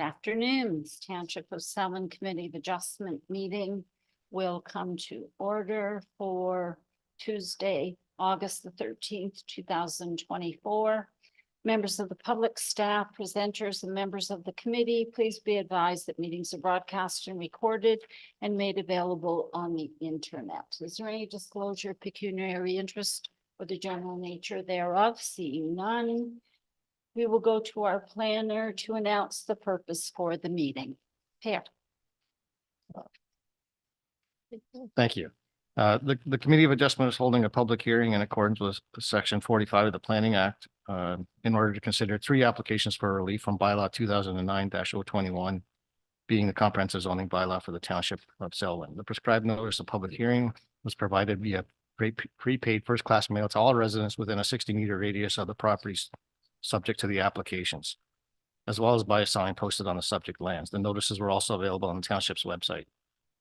Afternoon, this Township of Selwyn Committee of Adjustment meeting will come to order for Tuesday, August the 13th, 2024. Members of the public, staff, presenters, and members of the committee, please be advised that meetings are broadcast and recorded and made available on the internet. Is there any disclosure of pecuniary interest or the general nature thereof? Seeing none, we will go to our planner to announce the purpose for the meeting. Per. Thank you. The Committee of Adjustment is holding a public hearing in accordance with Section 45 of the Planning Act in order to consider 3 applications for relief from bylaw 2009-021, being the comprehensive zoning bylaw for the Township of Selwyn. The prescribed notice of public hearing was provided via prepaid first-class mail to all residents within a 60-meter radius of the properties subject to the applications, as well as by a sign posted on the subject lands. The notices were also available on the township's website.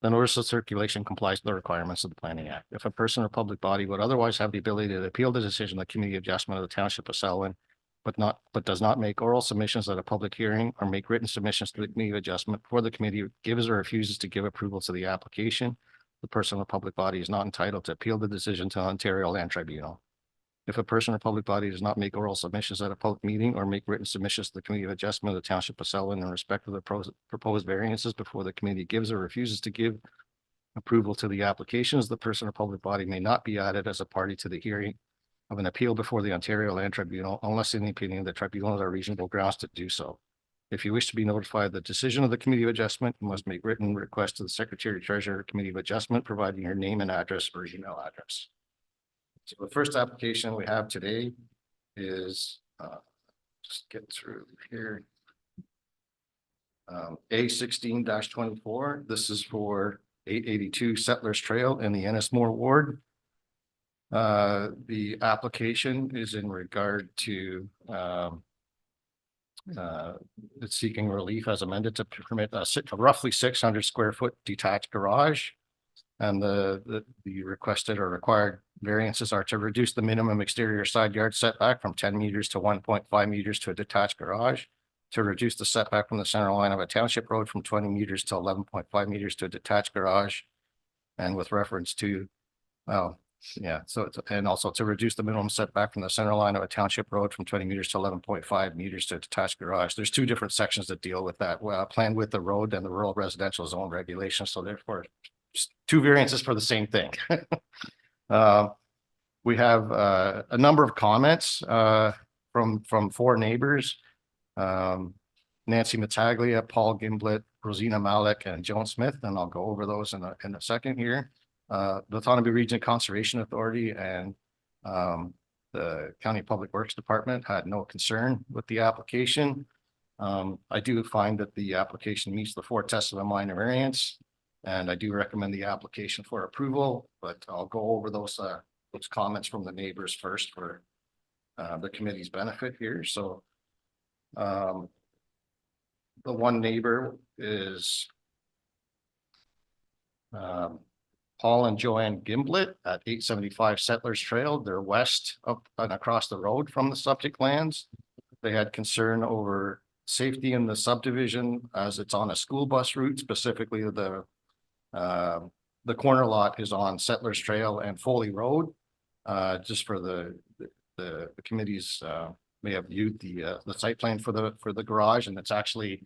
The notice of circulation complies with the requirements of the Planning Act. If a person or public body would otherwise have the ability to appeal the decision of the Committee of Adjustment of the Township of Selwyn, but does not make oral submissions at a public hearing or make written submissions to the Committee of Adjustment before the committee gives or refuses to give approval to the application, the person or public body is not entitled to appeal the decision to the Ontario Land Tribunal. If a person or public body does not make oral submissions at a public meeting or make written submissions to the Committee of Adjustment of the Township of Selwyn in respect of the proposed variances before the committee gives or refuses to give approval to the applications, the person or public body may not be added as a party to the hearing of an appeal before the Ontario Land Tribunal unless in the opinion of the tribunal there are reasonable grounds to do so. If you wish to be notified of the decision of the Committee of Adjustment, you must make written request to the Secretary Treasurer Committee of Adjustment, providing your name and address or email address. So the first application we have today is, just get through here. A16-24. This is for 882 Settlers Trail in the Ennismore Ward. The application is in regard to it's seeking relief as amended to permit a roughly 600 square foot detached garage. And the requested or required variances are to reduce the minimum exterior side yard setback from 10 meters to 1.5 meters to a detached garage, to reduce the setback from the center line of a township road from 20 meters to 11.5 meters to a detached garage. And with reference to, and also to reduce the minimum setback from the center line of a township road from 20 meters to 11.5 meters to a detached garage. There's 2 different sections that deal with that. Plan with the road and the rural residential zone regulations. So therefore, 2 variances for the same thing. We have a number of comments from 4 neighbors. Nancy Mataglia, Paul Gimblett, Rosina Malik, and Joan Smith, and I'll go over those in a second here. The Thornaby Region Conservation Authority and the County Public Works Department had no concern with the application. I do find that the application meets the 4 tests of a minor variance, and I do recommend the application for approval, but I'll go over those comments from the neighbors first for the committee's benefit here. So the one neighbor is Paul and Joanne Gimblett at 875 Settlers Trail. They're west up and across the road from the subject lands. They had concern over safety in the subdivision as it's on a school bus route. Specifically, the corner lot is on Settlers Trail and Foley Road. Just for the committees may have viewed the site plan for the garage, and it's actually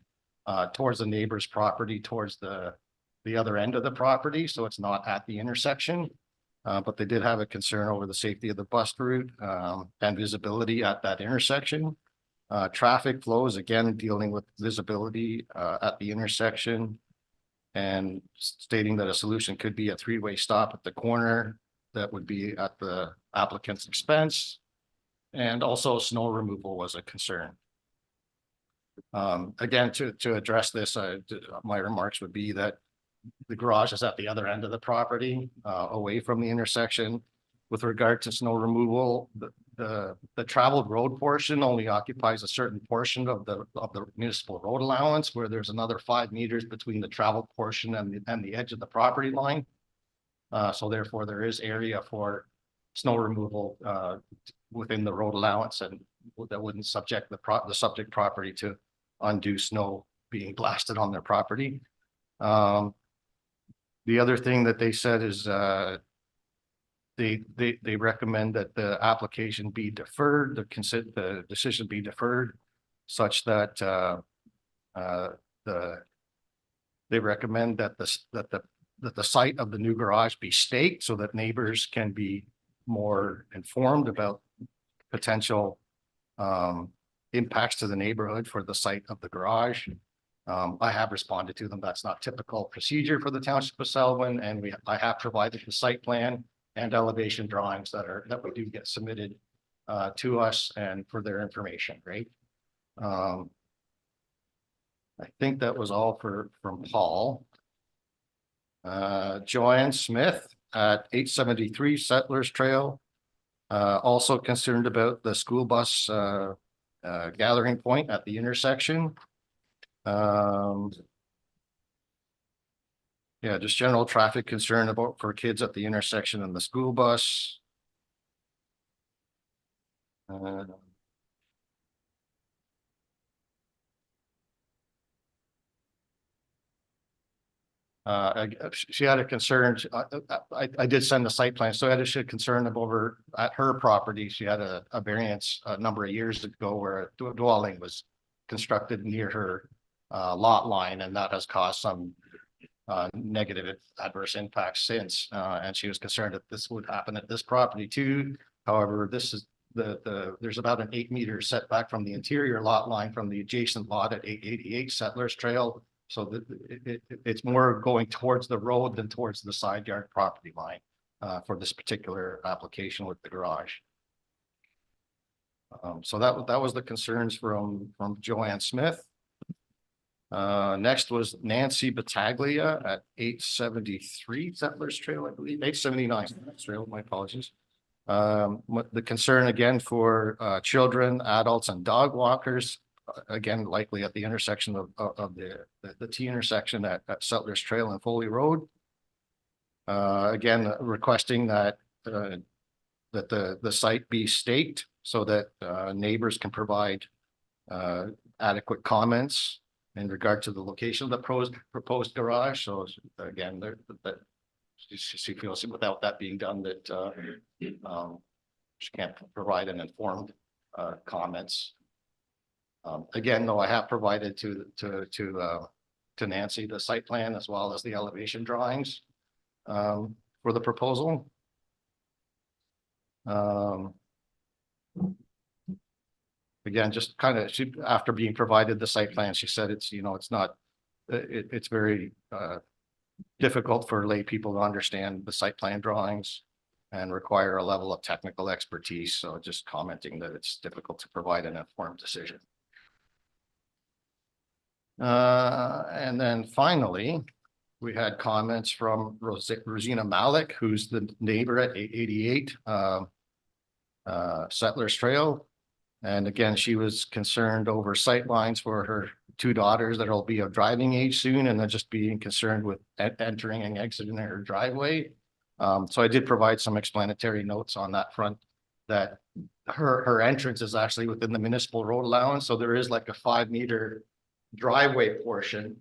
towards the neighbor's property, towards the other end of the property, so it's not at the intersection. But they did have a concern over the safety of the bus route and visibility at that intersection. Traffic flows, again, dealing with visibility at the intersection, and stating that a solution could be a 3-way stop at the corner that would be at the applicant's expense. And also snow removal was a concern. Again, to address this, my remarks would be that the garage is at the other end of the property, away from the intersection. With regard to snow removal, the traveled road portion only occupies a certain portion of the municipal road allowance, where there's another 5 meters between the traveled portion and the edge of the property line. So therefore, there is area for snow removal within the road allowance, and that wouldn't subject the subject property to undue snow being blasted on their property. The other thing that they said is they recommend that the application be deferred, the decision be deferred, such that they recommend that the site of the new garage be staked so that neighbors can be more informed about potential impacts to the neighborhood for the site of the garage. I have responded to them. That's not typical procedure for the Township of Selwyn, and I have provided the site plan and elevation drawings that we do get submitted to us and for their information, right? I think that was all from Paul. Joanne Smith at 873 Settlers Trail, also concerned about the school bus gathering point at the intersection. Yeah, just general traffic concern for kids at the intersection and the school bus. She had a concern. I did send the site plan, so I had a concern over at her property. She had a variance a number of years ago where a dwelling was constructed near her lot line, and that has caused some negative adverse impacts since. And she was concerned that this would happen at this property too. However, this is there's about an 8-meter setback from the interior lot line from the adjacent lot at 888 Settlers Trail. So it's more going towards the road than towards the side yard property line for this particular application with the garage. So that was the concerns from Joanne Smith. Next was Nancy Battaglia at 873 Settlers Trail, I believe, 879 Settlers Trail, my apologies. The concern again for children, adults, and dog walkers, again, likely at the intersection of the T intersection at Settlers Trail and Foley Road. Again, requesting that the site be staked so that neighbors can provide adequate comments in regard to the location of the proposed garage. So again, that she feels without that being done that she can't provide an informed comments. Again, though, I have provided to Nancy the site plan as well as the elevation drawings for the proposal. Again, just kind of after being provided the site plan, she said it's it's very difficult for lay people to understand the site plan drawings and require a level of technical expertise. So just commenting that it's difficult to provide an informed decision. And then finally, we had comments from Rosina Malik, who's the neighbor at 888 Settlers Trail. And again, she was concerned over sight lines for her 2 daughters that will be of driving age soon, and then just being concerned with entering and exiting her driveway. So I did provide some explanatory notes on that front, that her entrance is actually within the municipal road allowance. So there is like a 5-meter driveway portion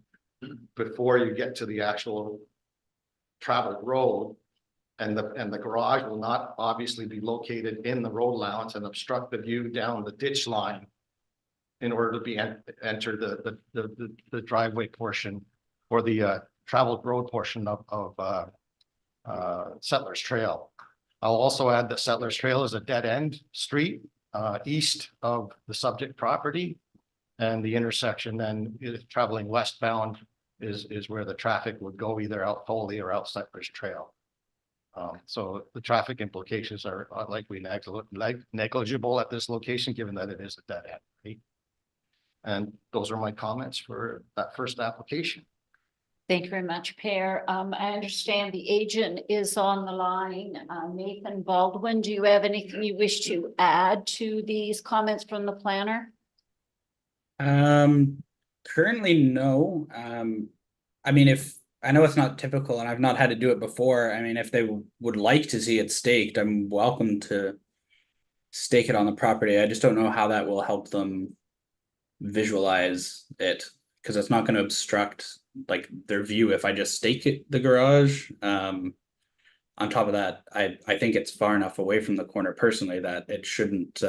before you get to the actual traveled road, and the garage will not obviously be located in the road allowance and obstruct the view down the ditch line in order to be enter the driveway portion or the traveled road portion of Settlers Trail. I'll also add that Settlers Trail is a dead-end street east of the subject property, and the intersection then traveling westbound is where the traffic would go, either out Foley or out Settlers Trail. So the traffic implications are likely negligible at this location, given that it is a dead end. Right? And those are my comments for that first application. Thank you very much, Per. I understand the agent is on the line. Nathan Baldwin, do you have anything you wish to add to these comments from the planner? Currently, no. I mean, if I know it's not typical and I've not had to do it before, I mean, if they would like to see it staked, I'm welcome to stake it on the property. I just don't know how that will help them visualize it. because it's not going to obstruct like their view if I just stake it, the garage. On top of that, I think it's far enough away from the corner personally that it shouldn't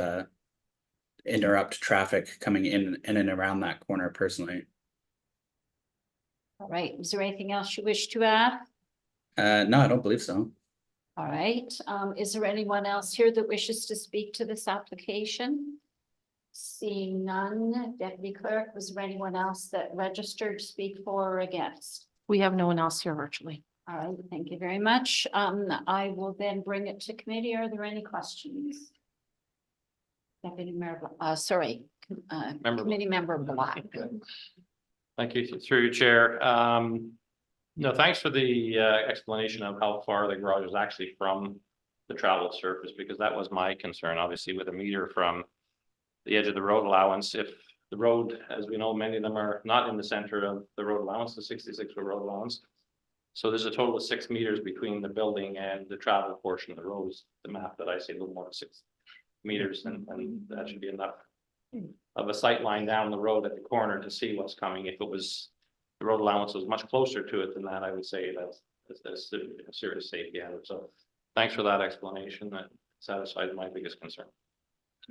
interrupt traffic coming in and around that corner personally. All right, is there anything else you wish to add? No, I don't believe so. All right, is there anyone else here that wishes to speak to this application? Seeing none, Deputy Clerk, was there anyone else that registered to speak for or against? We have no one else here virtually. All right, thank you very much. I will then bring it to committee. Are there any questions? Deputy Mayor, Committee Member Black. Thank you, through your chair. No, thanks for the explanation of how far the garage is actually from the travel surface, because that was my concern, obviously, with a meter from the edge of the road allowance. If the road, as we know, many of them are not in the center of the road allowance, the 66-foot road allowance. So there's a total of 6 meters between the building and the travel portion of the road. The map that I see, a little more than 6 meters, and that should be enough of a sight line down the road at the corner to see what's coming. If it was, the road allowance was much closer to it than that, I would say that's a serious safety hazard. So thanks for that explanation. That satisfies my biggest concern.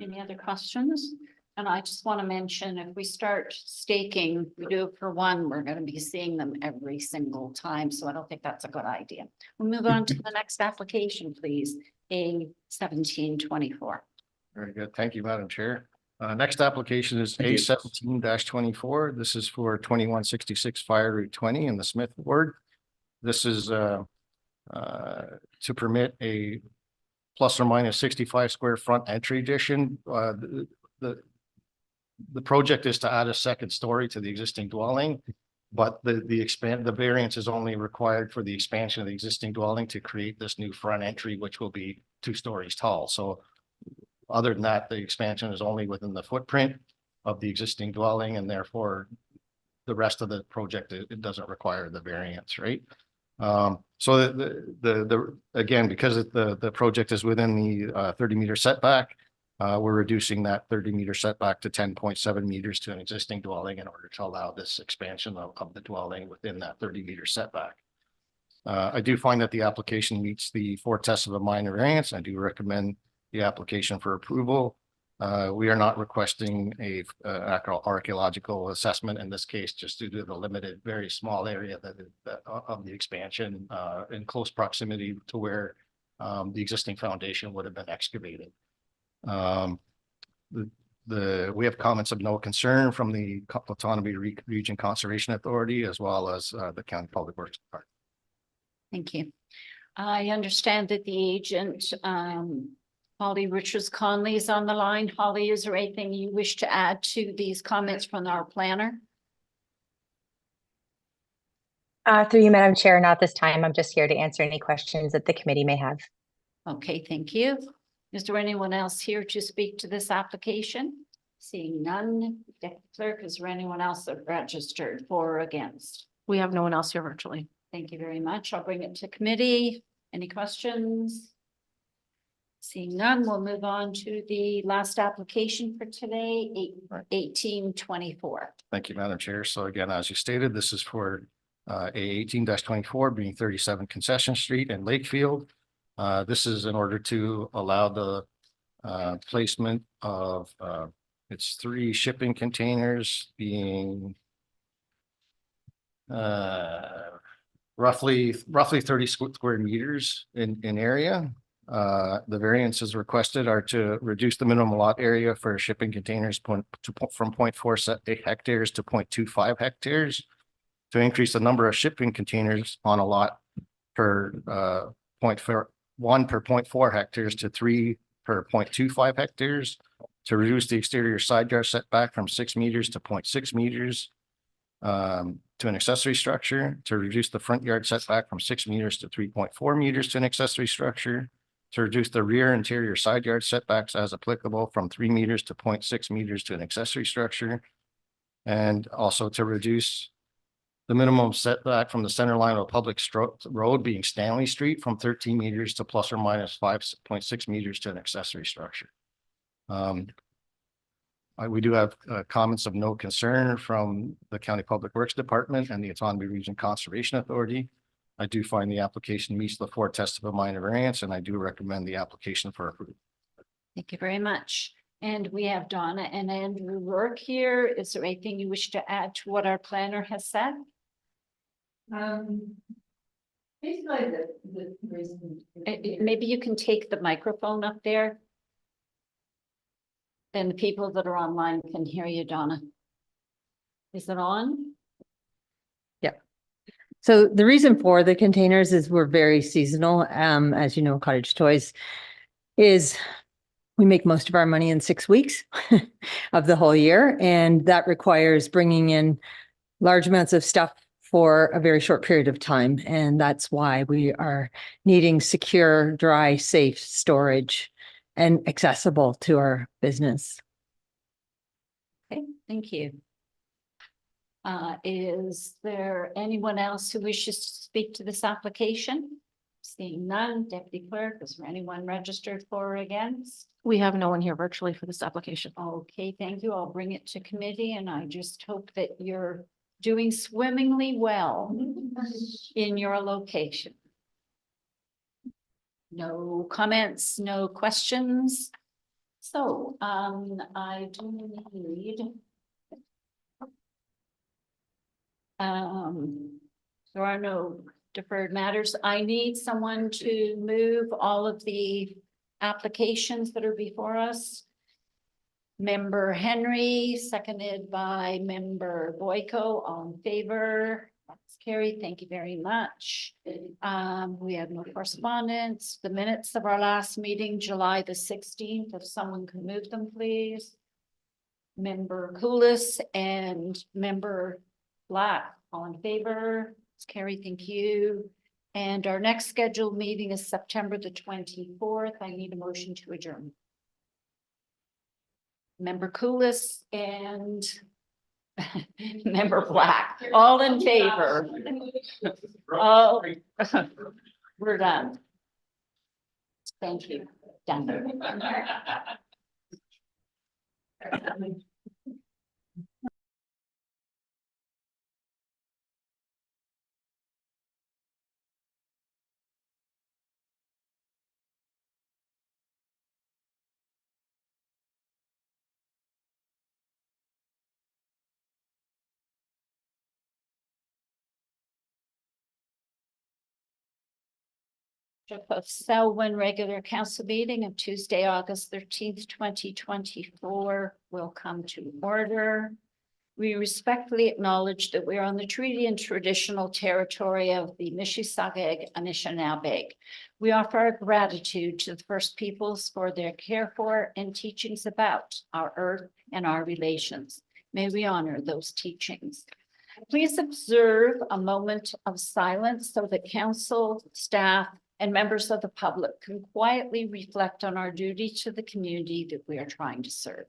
Any other questions? And I just want to mention, if we start staking, we do it for one, we're going to be seeing them every single time. So I don't think that's a good idea. We'll move on to the next application, please. A 1724. Very good. Thank you, Madam Chair. Next application is Thank A you. 17-24. This is for 2166 Fire Route 20 in the Smith Ward. This is to permit a plus or minus 65 square front entry addition. The project is to add a second story to the existing dwelling, but the variance is only required for the expansion of the existing dwelling to create this new front entry, which will be 2 stories tall. So other than that, the expansion is only within the footprint of the existing dwelling, and therefore the rest of the project, it doesn't require the variance, right? So again, because the project is within the 30-meter setback, we're reducing that 30-meter setback to 10.7 meters to an existing dwelling in order to allow this expansion of the dwelling within that 30-meter setback. I do find that the application meets the 4 tests of a minor variance. I do recommend the application for approval. We are not requesting a archaeological assessment in this case, just due to the limited, very small area that of the expansion in close proximity to where the existing foundation would have been excavated. We have comments of no concern from the Autonomy Region Conservation Authority, as well as the County Public Works Department. Thank you. I understand that the agent, Holly Richards Conley, is on the line. Holly, is there anything you wish to add to these comments from our planner? Through you, Madam Chair, not this time. I'm just here to answer any questions that the committee may have. Okay, thank you. Is there anyone else here to speak to this application? Seeing none, Deputy Clerk, is there anyone else that registered for or against? We have no one else here virtually. Thank you very much. I'll bring it to committee. Any questions? Seeing none, we'll move on to the last application for today, 1824. Thank you, Madam Chair. So again, as you stated, this is for A 18-24 being 37 Concession Street in Lakefield. This is in order to allow the placement of its 3 shipping containers being roughly 30 square meters in area. The variances requested are to reduce the minimum lot area for shipping containers from 0.4 hectares to 0.25 hectares, to increase the number of shipping containers on a lot per 1 per 0.4 hectares to 3 per 0.25 hectares, to reduce the exterior side yard setback from 6 meters to 0.6 meters to an accessory structure, to reduce the front yard setback from 6 meters to 3.4 meters to an accessory structure, to reduce the rear interior side yard setbacks as applicable from 3 meters to 0.6 meters to an accessory structure, and also to reduce the minimum setback from the center line of a public road being Stanley Street from 13 meters to plus or minus 5.6 meters to an accessory structure. We do have comments of no concern from the County Public Works Department and the Autonomy Region Conservation Authority. I do find the application meets the four tests of a minor variance, and I do recommend the application for approval. Thank you very much. And we have Donna and Andrew Rourke here. Is there anything you wish to add to what our planner has said? Basically, the reason. Maybe you can take the microphone up there. Then the people that are online can hear you, Donna. Is it on? So the reason for the containers is we're very seasonal. As you know, Cottage Toys is, we make most of our money in 6 weeks of the whole year. And that requires bringing in large amounts of stuff for a very short period of time. And that's why we are needing secure, dry, safe storage and accessible to our business. Okay, thank you. Is there anyone else who wishes to speak to this application? Seeing none, Deputy Clerk, is there anyone registered for or against? We have no one here virtually for this application. Okay, thank you. I'll bring it to committee and I just hope that you're doing swimmingly well in your location. No comments, no questions. So, I do need. There are no deferred matters. I need someone to move all of the applications that are before us. Member Henry, seconded by Member Boyko, all in favor. That's carried. Thank you very much. We have no correspondence. The minutes of our last meeting, July the 16th, if someone can move them, please. Member Koulis and Member Black, all in favor. It's carried. Thank you. And our next scheduled meeting is September the 24th. I need a motion to adjourn. Member Koulis and Member Black, all in favor. Oh, we're done. Thank you. Done. Of Selwyn regular council meeting of Tuesday, August 13th, 2024 will come to order. We respectfully acknowledge that we are on the treaty and traditional territory of the Mississauga and Anishinaabe. We offer our gratitude to the First Peoples for their care for and teachings about our earth and our relations. May we honor those teachings. Please observe a moment of silence so that council, staff, and members of the public can quietly reflect on our duty to the community that we are trying to serve.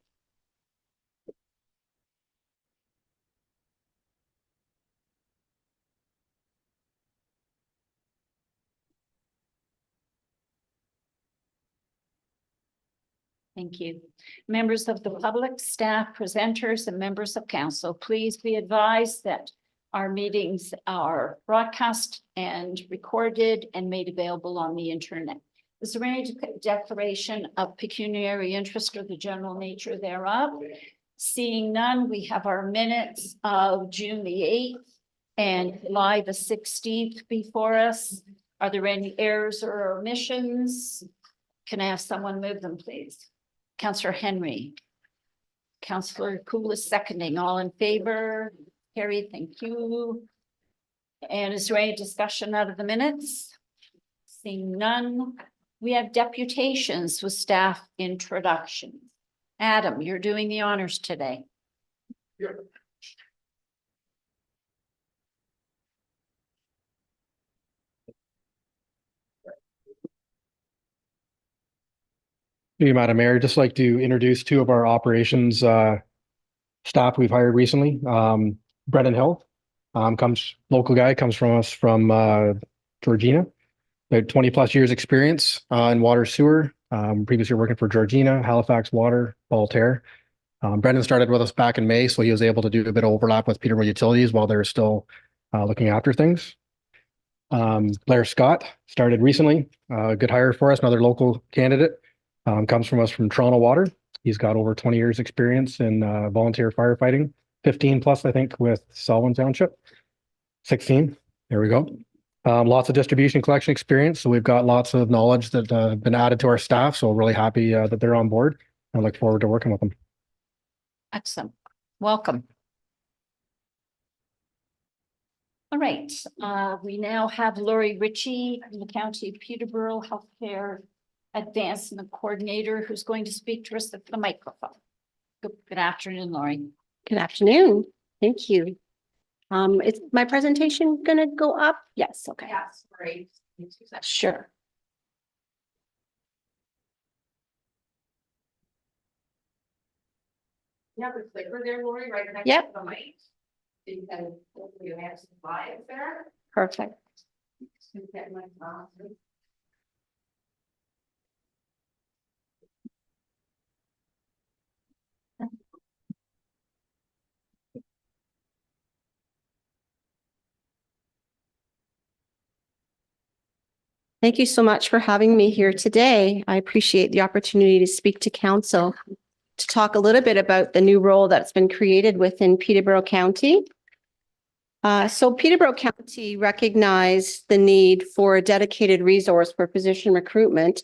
Thank you. Members of the public, staff, presenters, and members of council, please be advised that our meetings are broadcast and recorded and made available on the internet. Is there any declaration of pecuniary interest or the general nature thereof? Seeing none, we have our minutes of June the 8th and July the 16th before us. Are there any errors or omissions? Can I have someone move them, please? Councillor Henry. Councillor Koulis seconding. All in favor? Carried. Thank you. And is there any discussion out of the minutes? Seeing none. We have deputations with staff introductions. Adam, you're doing the honors today. Thank you, Madam Mayor. Just like to introduce two of our operations staff we've hired recently. Brendan Hill local guy, comes from us from Georgina. About 20 plus years experience in water sewer. Previously working for Georgina, Halifax Water, Voltaire. Brendan started with us back in May, so he was able to do a bit of overlap with Peterborough Utilities while they're still looking after things. Blair Scott started recently, a good hire for us, another local candidate. Comes from us from Toronto Water. He's got over 20 years experience in volunteer firefighting, 15 plus, I think, with Selwyn Township. 16, there we go. Lots of distribution collection experience. So we've got lots of knowledge that have been added to our staff. So really happy that they're on board. I look forward to working with them. Excellent. Welcome. All right, we now have Lori Ritchie, from the County of Peterborough Healthcare Advancement Coordinator, who's going to speak to us at the microphone. Good afternoon, Lori. Good afternoon. Thank you. Is my presentation gonna go up? Yes, okay. Yes, great. Sure. You have the clicker there, Lori, right next Yep. to the mic. So you can, hopefully you have some slides there. Perfect. Just get my glasses. Thank you so much for having me here today. I appreciate the opportunity to speak to council to talk a little bit about the new role that's been created within Peterborough County. So Peterborough County recognized the need for a dedicated resource for physician recruitment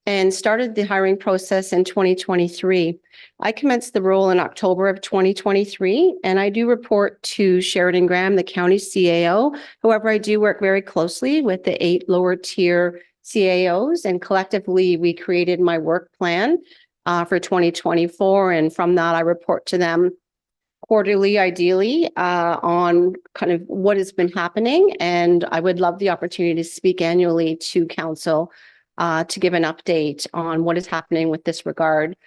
and started the hiring process in 2023. I commenced the role in October of 2023, and I do report to Sheridan Graham, the county CAO. However, I do work very closely with the 8 lower tier CAOs, and collectively we created my work plan for 2024. And from that, I report to them quarterly, ideally, on kind of what has been happening. And I would love the opportunity to speak annually to council to give an update on what is happening with this regard.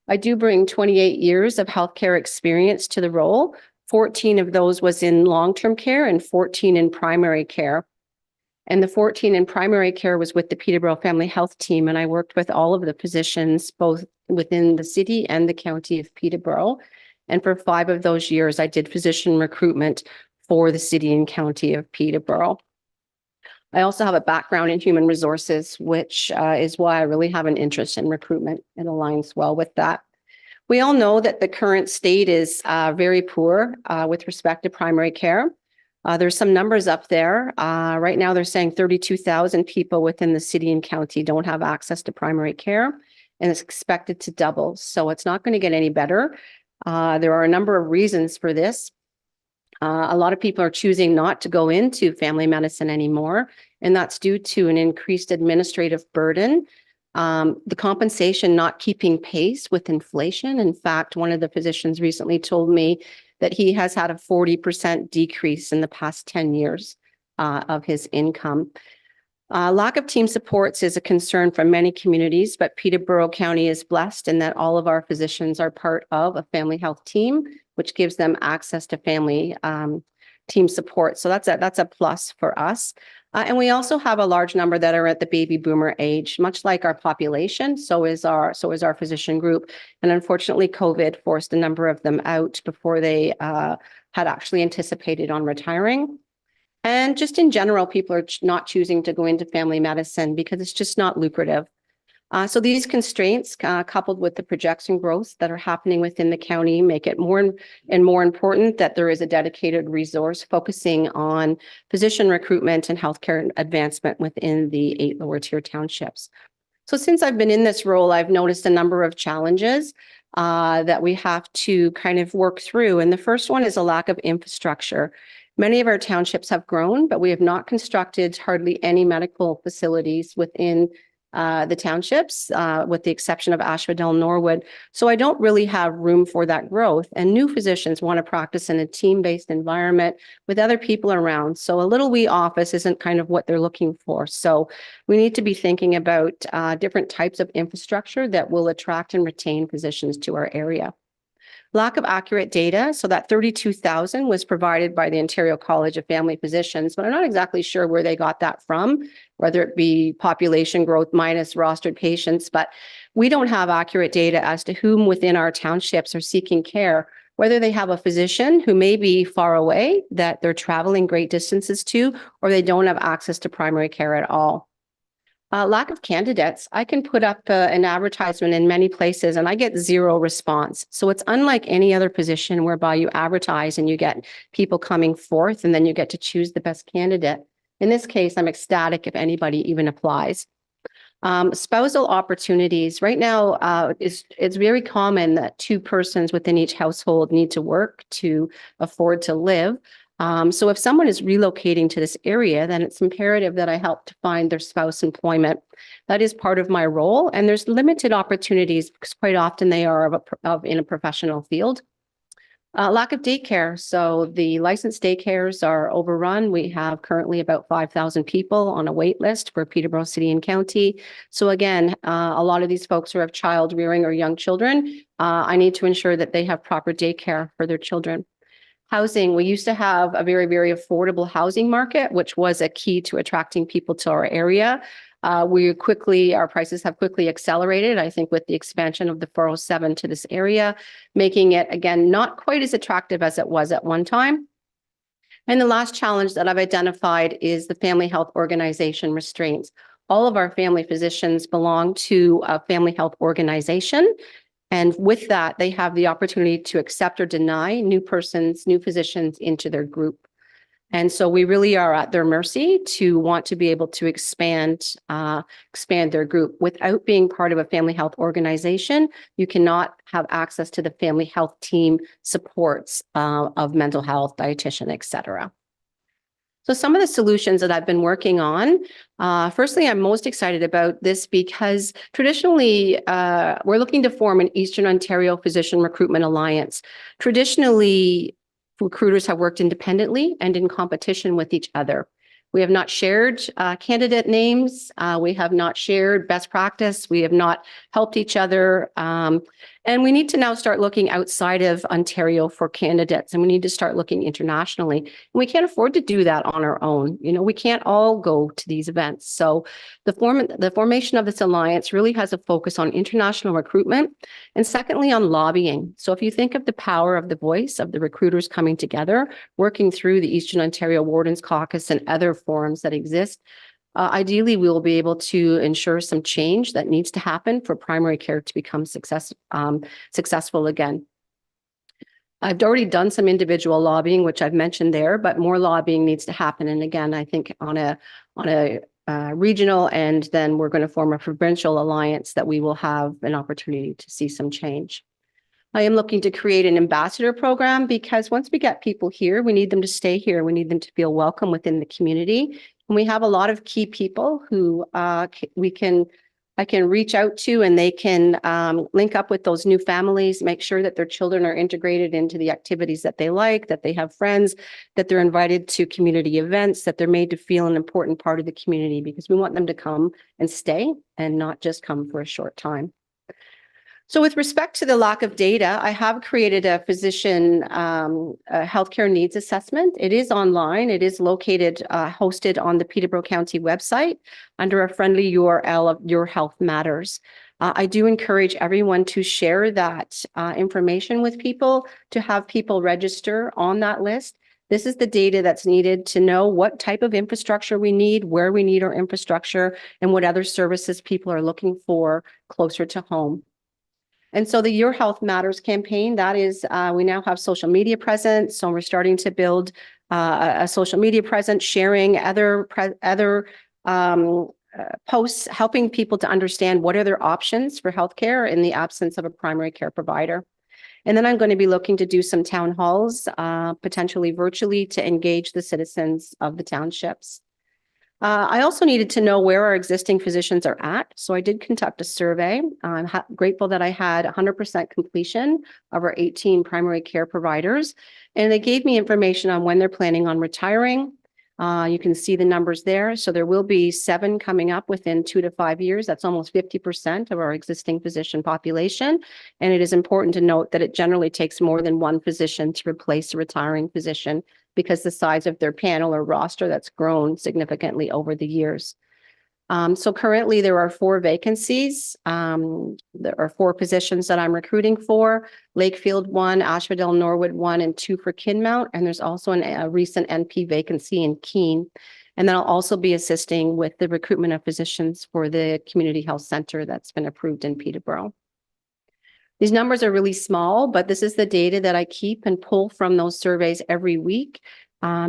I do bring 28 years of healthcare experience to the role. 14 of those was in long-term care and 14 in primary care. And the 14 in primary care was with the Peterborough Family Health Team. And I worked with all of the physicians, both within the city and the county of Peterborough. And for 5 of those years, I did physician recruitment for the city and county of Peterborough. I also have a background in human resources, which is why I really have an interest in recruitment. It aligns well with that. We all know that the current state is very poor with respect to primary care. There's some numbers up there. Right now, they're saying 32,000 people within the city and county don't have access to primary care, and it's expected to double. So it's not going to get any better. There are a number of reasons for this. A lot of people are choosing not to go into family medicine anymore, and that's due to an increased administrative burden. The compensation not keeping pace with inflation. In fact, one of the physicians recently told me that he has had a 40% decrease in the past 10 years of his income. Lack of team supports is a concern for many communities, but Peterborough County is blessed in that all of our physicians are part of a family health team, which gives them access to family team support. So that's a plus for us. And we also have a large number that are at the baby boomer age, much like our population. So is our physician group. And unfortunately, COVID forced a number of them out before they had actually anticipated on retiring. And just in general, people are not choosing to go into family medicine because it's just not lucrative. So these constraints, coupled with the projection growth that are happening within the county, make it more and more important that there is a dedicated resource focusing on physician recruitment and healthcare advancement within the 8 lower tier townships. So since I've been in this role, I've noticed a number of challenges that we have to kind of work through. And the first one is a lack of infrastructure. Many of our townships have grown, but we have not constructed hardly any medical facilities within the townships, with the exception of Asphodel, Norwood. So I don't really have room for that growth. And new physicians want to practice in a team-based environment with other people around. So a little wee office isn't kind of what they're looking for. So we need to be thinking about different types of infrastructure that will attract and retain physicians to our area. Lack of accurate data. So that 32,000 was provided by the Ontario College of Family Physicians, but I'm not exactly sure where they got that from, whether it be population growth minus rostered patients, but we don't have accurate data as to whom within our townships are seeking care, whether they have a physician who may be far away that they're traveling great distances to, or they don't have access to primary care at all. Lack of candidates. I can put up an advertisement in many places and I get zero response. So it's unlike any other position whereby you advertise and you get people coming forth and then you get to choose the best candidate. In this case, I'm ecstatic if anybody even applies. Spousal opportunities. Right now, it's very common that two persons within each household need to work to afford to live. So if someone is relocating to this area, then it's imperative that I help to find their spouse employment. That is part of my role. And there's limited opportunities because quite often they are in a professional field. Lack of daycare. So the licensed daycares are overrun. We have currently about 5,000 people on a wait list for Peterborough City and County. So again, a lot of these folks who have child rearing or young children, I need to ensure that they have proper daycare for their children. Housing, we used to have a very, very affordable housing market, which was a key to attracting people to our area. Our prices have quickly accelerated, I think, with the expansion of the 407 to this area, making it, again, not quite as attractive as it was at one time. And the last challenge that I've identified is the family health organization restraints. All of our family physicians belong to a family health organization. And with that, they have the opportunity to accept or deny new physicians into their group. And so we really are at their mercy to want to be able to expand their group. Without being part of a family health organization, you cannot have access to the family health team supports of mental health, dietitian, et cetera. So some of the solutions that I've been working on, firstly, I'm most excited about this because traditionally, we're looking to form an Eastern Ontario Physician Recruitment Alliance. Traditionally, recruiters have worked independently and in competition with each other. We have not shared candidate names. We have not shared best practice. We have not helped each other. And we need to now start looking outside of Ontario for candidates, and we need to start looking internationally. And we can't afford to do that on our own. You know, we can't all go to these events. So the formation of this alliance really has a focus on international recruitment, and secondly, on lobbying. So if you think of the power of the voice of the recruiters coming together, working through the Eastern Ontario Wardens Caucus and other forums that exist, ideally, we will be able to ensure some change that needs to happen for primary care to become successful again. I've already done some individual lobbying, which I've mentioned there, but more lobbying needs to happen. And again, I think on a regional, and then we're going to form a provincial alliance that we will have an opportunity to see some change. I am looking to create an ambassador program because once we get people here, we need them to stay here. We need them to feel welcome within the community. And we have a lot of key people who I can reach out to, and they can link up with those new families, make sure that their children are integrated into the activities that they like, that they have friends, that they're invited to community events, that they're made to feel an important part of the community, because we want them to come and stay and not just come for a short time. So with respect to the lack of data, I have created a physician healthcare needs assessment. It is online. It is located, hosted on the Peterborough County website under a friendly URL of Your Health Matters. I do encourage everyone to share that information with people, to have people register on that list. This is the data that's needed to know what type of infrastructure we need, where we need our infrastructure, and what other services people are looking for closer to home. And so the Your Health Matters campaign, that is, we now have social media presence. So we're starting to build a social media presence, sharing other posts, helping people to understand what are their options for healthcare in the absence of a primary care provider. And then I'm going to be looking to do some town halls, potentially virtually, to engage the citizens of the townships. I also needed to know where our existing physicians are at. So I did conduct a survey. I'm grateful that I had 100% completion of our 18 primary care providers. And they gave me information on when they're planning on retiring, You can see the numbers there. So there will be 7 coming up within 2 to 5 years. That's almost 50% of our existing physician population. And it is important to note that it generally takes more than one physician to replace a retiring physician because the size of their panel or roster that's grown significantly over the years. So currently there are 4 vacancies. There are 4 positions that I'm recruiting for: Lakefield 1, Asphodel Norwood 1, and 2 for Kinmount. And there's also a recent NP vacancy in Keene. And then I'll also be assisting with the recruitment of physicians for the community health center that's been approved in Peterborough. These numbers are really small, but this is the data that I keep and pull from those surveys every week.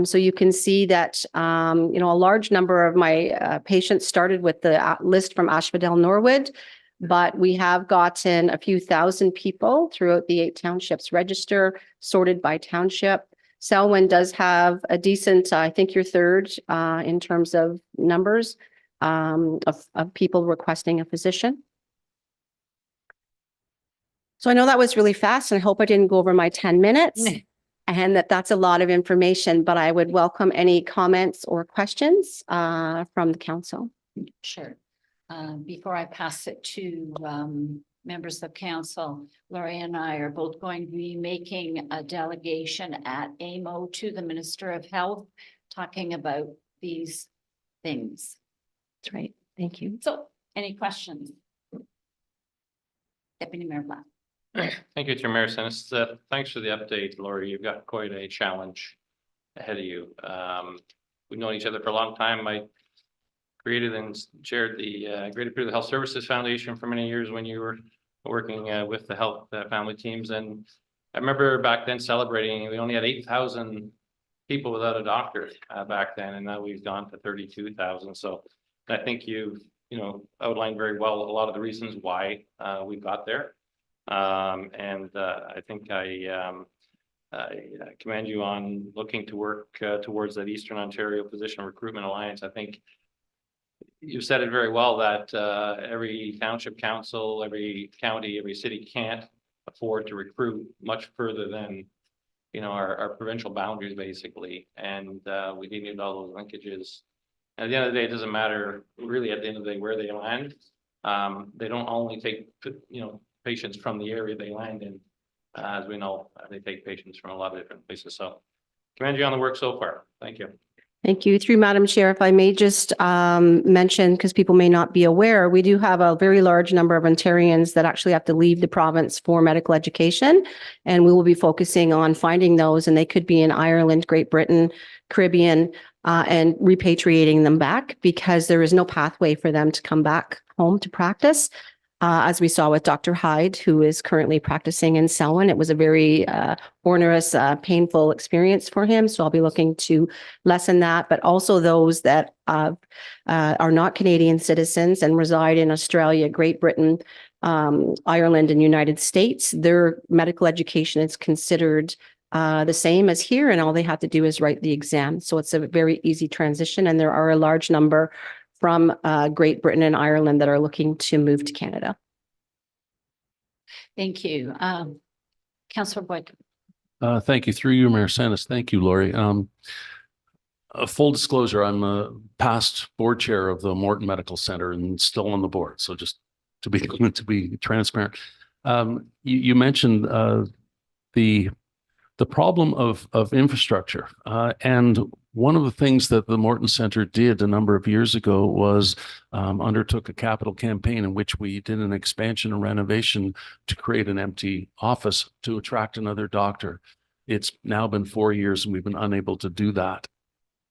So you can see that, a large number of my patients started with the list from Asphodel Norwood, but we have gotten a few thousand people throughout the 8 townships register, sorted by township. Selwyn does have a decent, I think you're third in terms of numbers of people requesting a physician. So I know that was really fast, and I hope I didn't go over my 10 minutes. And that's a lot of information, but I would welcome any comments or questions from the council. Sure. Before I pass it to members of council, Laurie and I are both going to be making a delegation at AMO to the Minister of Health, talking about these things. That's right. Thank you. So, any questions? Deputy Mayor Black. Thank you, Chair Marisan. Thanks for the update, Laurie. You've got quite a challenge ahead of you. We've known each other for a long time. I created and chaired the Greater Peterborough Health Services Foundation for many years when you were working with the health family teams. And I remember back then celebrating, we only had 8,000 people without a doctor back then, and now we've gone to 32,000. So I think you've outlined very well a lot of the reasons why we got there. I think I commend you on looking to work towards that Eastern Ontario Physician Recruitment Alliance. I think you said it very well that every township council, every county, every city can't afford to recruit much further than our provincial boundaries, basically. And we need all those linkages. And at the end of the day, it doesn't matter really at the end of the day where they land. They don't only take patients from the area they land in. As we know, they take patients from a lot of different places. So commend you on the work so far. Thank you. Thank you. Through Madam Chair, if I may just mention, because people may not be aware, we do have a very large number of Ontarians that actually have to leave the province for medical education. And we will be focusing on finding those, and they could be in Ireland, Great Britain, Caribbean, and repatriating them back, because there is no pathway for them to come back home to practice. As we saw with Dr. Hyde, who is currently practicing in Selwyn. It was a very onerous, painful experience for him. So I'll be looking to lessen that, but also those that are not Canadian citizens and reside in Australia, Great Britain, Ireland, and United States. Their medical education is considered the same as here, and all they have to do is write the exam. So it's a very easy transition, and there are a large number from Great Britain and Ireland that are looking to move to Canada. Thank you. Councillor Boyd. Thank you. Through you, Mayor Sandus. Thank you, Laurie. Full disclosure, I'm a past board chair of the Morton Medical Center and still on the board. So just to be transparent, you mentioned the problem of infrastructure, and one of the things that the Morton Center did a number of years ago was undertook a capital campaign in which we did an expansion and renovation to create an empty office to attract another doctor. It's now been 4 years and we've been unable to do that.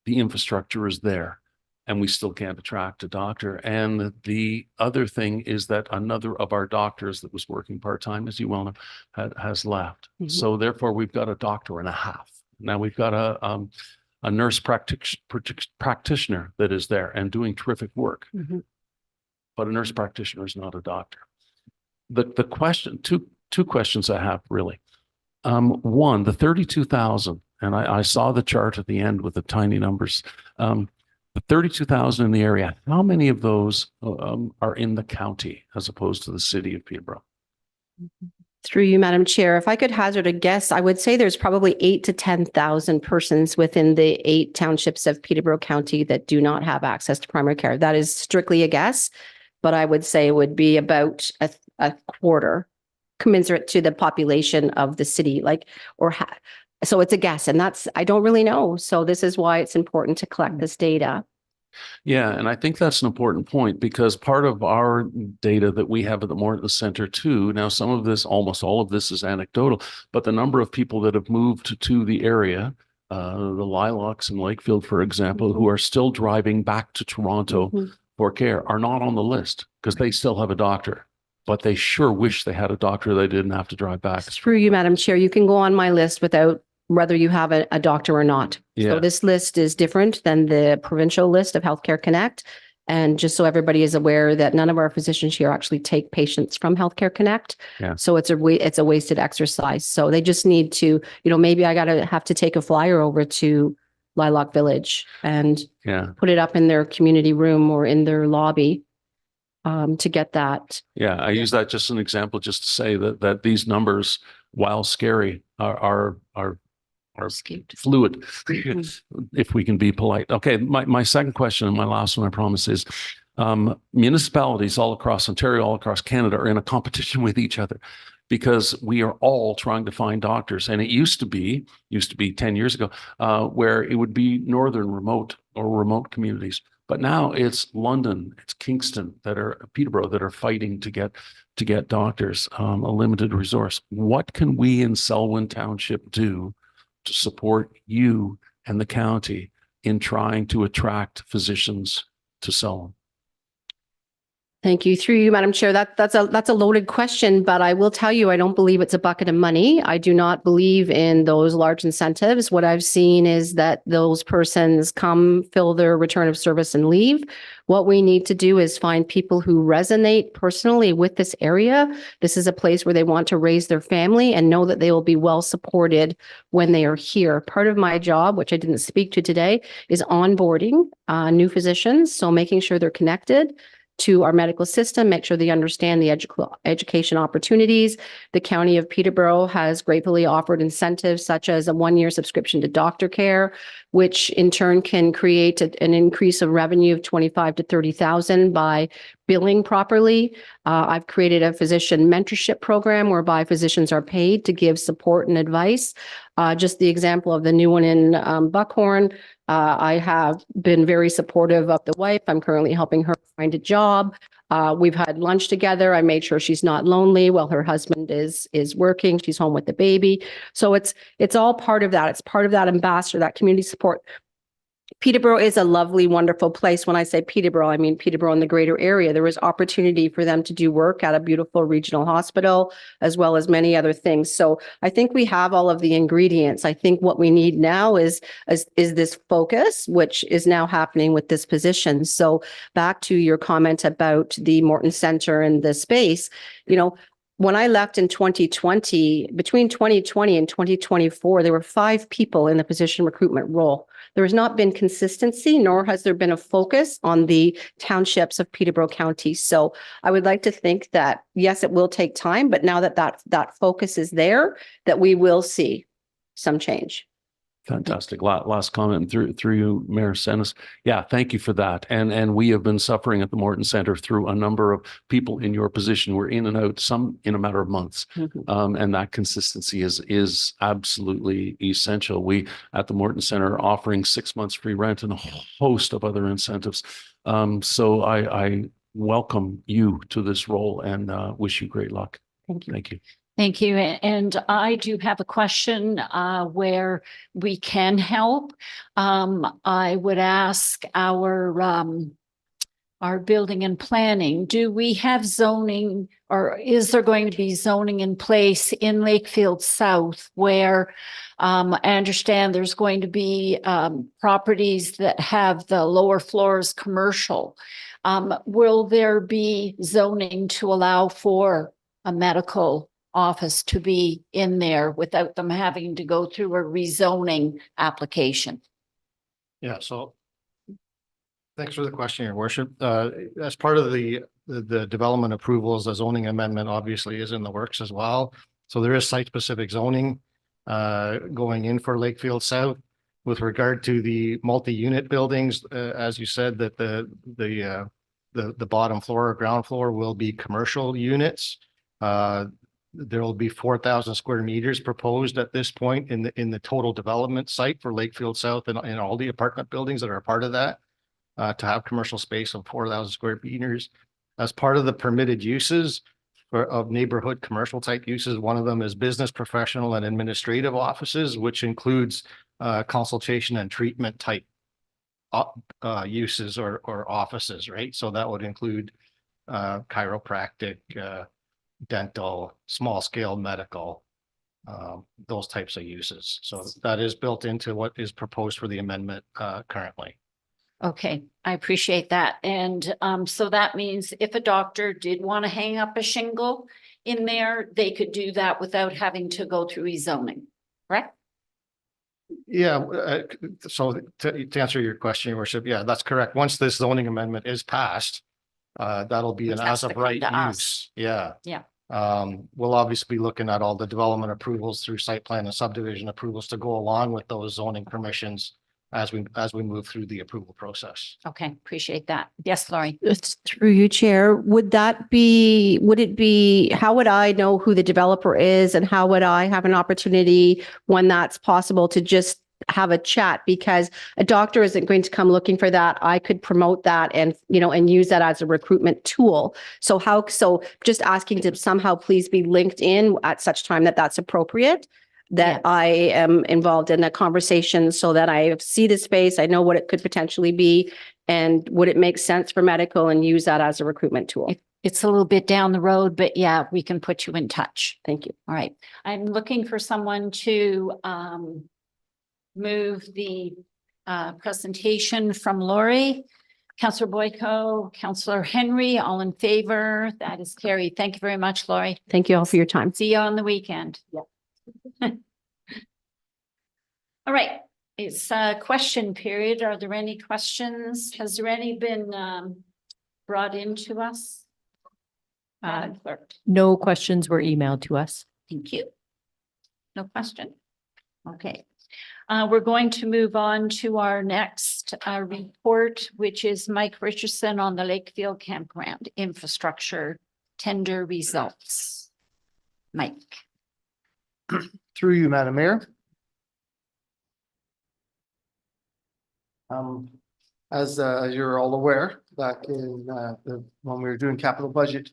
The infrastructure is there and we still can't attract a doctor. And the other thing is that another of our doctors that was working part-time, as you well know, has left. Mm-hmm. So therefore we've got a doctor and a half. Now we've got a nurse practitioner that is there and doing terrific work. Mm-hmm. But a nurse practitioner is not a doctor. The question, two questions I have really. One, the 32,000, and I saw the chart at the end with the tiny numbers. The 32,000 in the area, how many of those are in the county as opposed to the city of Peterborough? Through you, Madam Chair, if I could hazard a guess, I would say there's probably 8 to 10,000 persons within the 8 townships of Peterborough County that do not have access to primary care. That is strictly a guess, but I would say it would be about a quarter commensurate to the population of the city, so it's a guess, and I don't really know. So this is why it's important to collect this data. Yeah, and I think that's an important point because part of our data that we have at the Morton Center too, now some of this, almost all of this is anecdotal, but the number of people that have moved to the area, the Lilacs in Lakefield, for example, who are still driving back to Toronto for care are not on the list because they still have a doctor, but they sure wish they had a doctor they didn't have to drive back. Through you, Madam Chair, you can go on my list without whether you have a doctor or not. Yeah. So this list is different than the provincial list of Healthcare Connect. And just so everybody is aware that none of our physicians here actually take patients from Healthcare Connect. Yeah. So it's a wasted exercise. So they just need to, maybe I have to take a flyer over to Lilac Village and put it up in their community room or in their lobby to get that. Yeah, I use that just as an example, just to say that these numbers, while scary, are fluid, if we can be polite. Okay, my second question and my last one, I promise, is municipalities all across Ontario, all across Canada are in a competition with each other because we are all trying to find doctors. And it used to be 10 years ago, where it would be northern remote communities. But now it's London, it's Kingston Peterborough that are fighting to get doctors, a limited resource. What can we in Selwyn Township do to support you and the county in trying to attract physicians to Selwyn? Thank you. Through you, Madam Chair. That's a loaded question, but I will tell you, I don't believe it's a bucket of money. I do not believe in those large incentives. What I've seen is that those persons come, fill their return of service and leave. What we need to do is find people who resonate personally with this area. This is a place where they want to raise their family and know that they will be well supported when they are here. Part of my job, which I didn't speak to today, is onboarding new physicians. So making sure they're connected to our medical system, make sure they understand the education opportunities. The County of Peterborough has gratefully offered incentives such as a 1-year subscription to doctor care, which in turn can create an increase of revenue of 25 to 30,000 by billing properly. I've created a physician mentorship program whereby physicians are paid to give support and advice. Just the example of the new one in Buckhorn. I have been very supportive of the wife. I'm currently helping her find a job. We've had lunch together. I made sure she's not lonely while her husband is working. She's home with the baby. So it's all part of that. It's part of that ambassador, that community support. Peterborough is a lovely, wonderful place. When I say Peterborough, I mean Peterborough in the greater area. There is opportunity for them to do work at a beautiful regional hospital, as well as many other things. So I think we have all of the ingredients. I think what we need now is this focus, which is now happening with this position. So back to your comment about the Morton Center and the space, when I left in 2020, between 2020 and 2024, there were 5 people in the physician recruitment role. There has not been consistency, nor has there been a focus on the townships of Peterborough County. So I would like to think that, yes, it will take time, but now that focus is there, that we will see some change. Fantastic. Last comment through you, Mayor Senes. Yeah, thank you for that. And we have been suffering at the Morton Center through a number of people in your position. We're in and out, some in a matter of months. And that consistency is absolutely essential. We at the Morton Center are offering 6 months free rent and a host of other incentives. So I welcome you to this role and wish you great luck. Thank you. Thank you. Thank you. And I do have a question where we can help. I would ask our building and planning, do we have zoning, or is there going to be zoning in place in Lakefield South where I understand there's going to be properties that have the lower floors commercial? Will there be zoning to allow for a medical office to be in there without them having to go through a rezoning application? Yeah, so thanks for the question, Your Worship. As part of the development approvals, the zoning amendment obviously is in the works as well. So there is site-specific zoning going in for Lakefield South. With regard to the multi-unit buildings, as you said, that the bottom floor or ground floor will be commercial units. There will be 4,000 square meters proposed at this point in the total development site for Lakefield South and all the apartment buildings that are a part of that, to have commercial space of 4,000 square meters. As part of the permitted uses of neighborhood commercial type uses, one of them is business, professional, and administrative offices, which includes consultation and treatment type uses or offices, right? So that would include chiropractic, dental, small scale medical, those types of uses. So that is built into what is proposed for the amendment currently. Okay, I appreciate that. And so that means if a doctor did want to hang up a shingle in there, they could do that without having to go through rezoning, correct? Yeah, so to answer your question, Your Worship, yeah, that's correct. Once this zoning amendment is passed, that'll be Which an has as to of come right to us. use. Yeah. Yeah. We'll obviously be looking at all the development approvals through site plan and subdivision approvals to go along with those zoning permissions as we move through the approval process. Okay, appreciate that. Yes, Laurie. It's through you, Chair. Would it be, how would I know who the developer is and how would I have an opportunity when that's possible to just have a chat? Because a doctor isn't going to come looking for that. I could promote that and, and use that as a recruitment tool. So just asking to somehow please be linked in at such time that that's appropriate, that Yeah. I am involved in a conversation so that I see the space, I know what it could potentially be, and would it make sense for medical and use that as a recruitment tool? It's a little bit down the road, but yeah, we can put you in touch. Thank you. All right. I'm looking for someone to move the presentation from Lori. Councillor Boyko, Councillor Henry, all in favor? That is carried. Thank you very much, Lori. Thank you all for your time. See you on the weekend. Yeah. All right, it's a question period. Are there any questions? Has there any been brought into us? Madam Clerk, No questions were emailed to us. thank you. No question. Okay. We're going to move on to our next report, which is Mike Richardson on the Lakefield Campground Infrastructure Tender Results. Mike. Through you, Madam Mayor. As you're all aware, back in when we were doing capital budget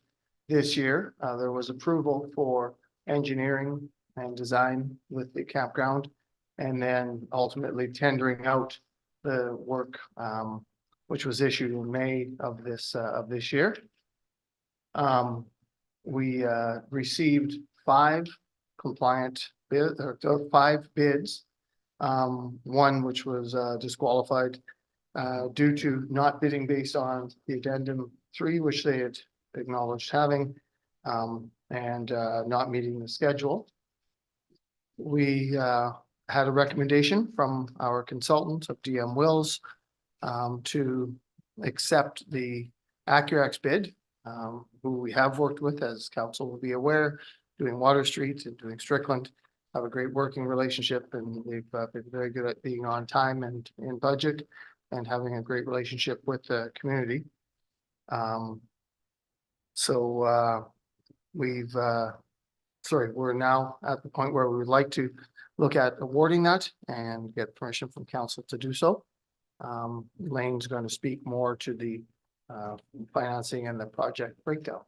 this year, there was approval for engineering and design with the campground, and then ultimately tendering out the work, which was issued in May of this year. We received 5 compliant bids, or 5 bids. One which was disqualified due to not bidding based on the addendum 3, which they had acknowledged having, and not meeting the schedule. We had a recommendation from our consultant of DM Wills to accept the Accurax bid, who we have worked with, as council will be aware, doing Water Street and doing Strickland. Have a great working relationship, and they've been very good at being on time and in budget and having a great relationship with the community. We're now at the point where we would like to look at awarding that and get permission from council to do so. Lane's going to speak more to the financing and the project breakdown.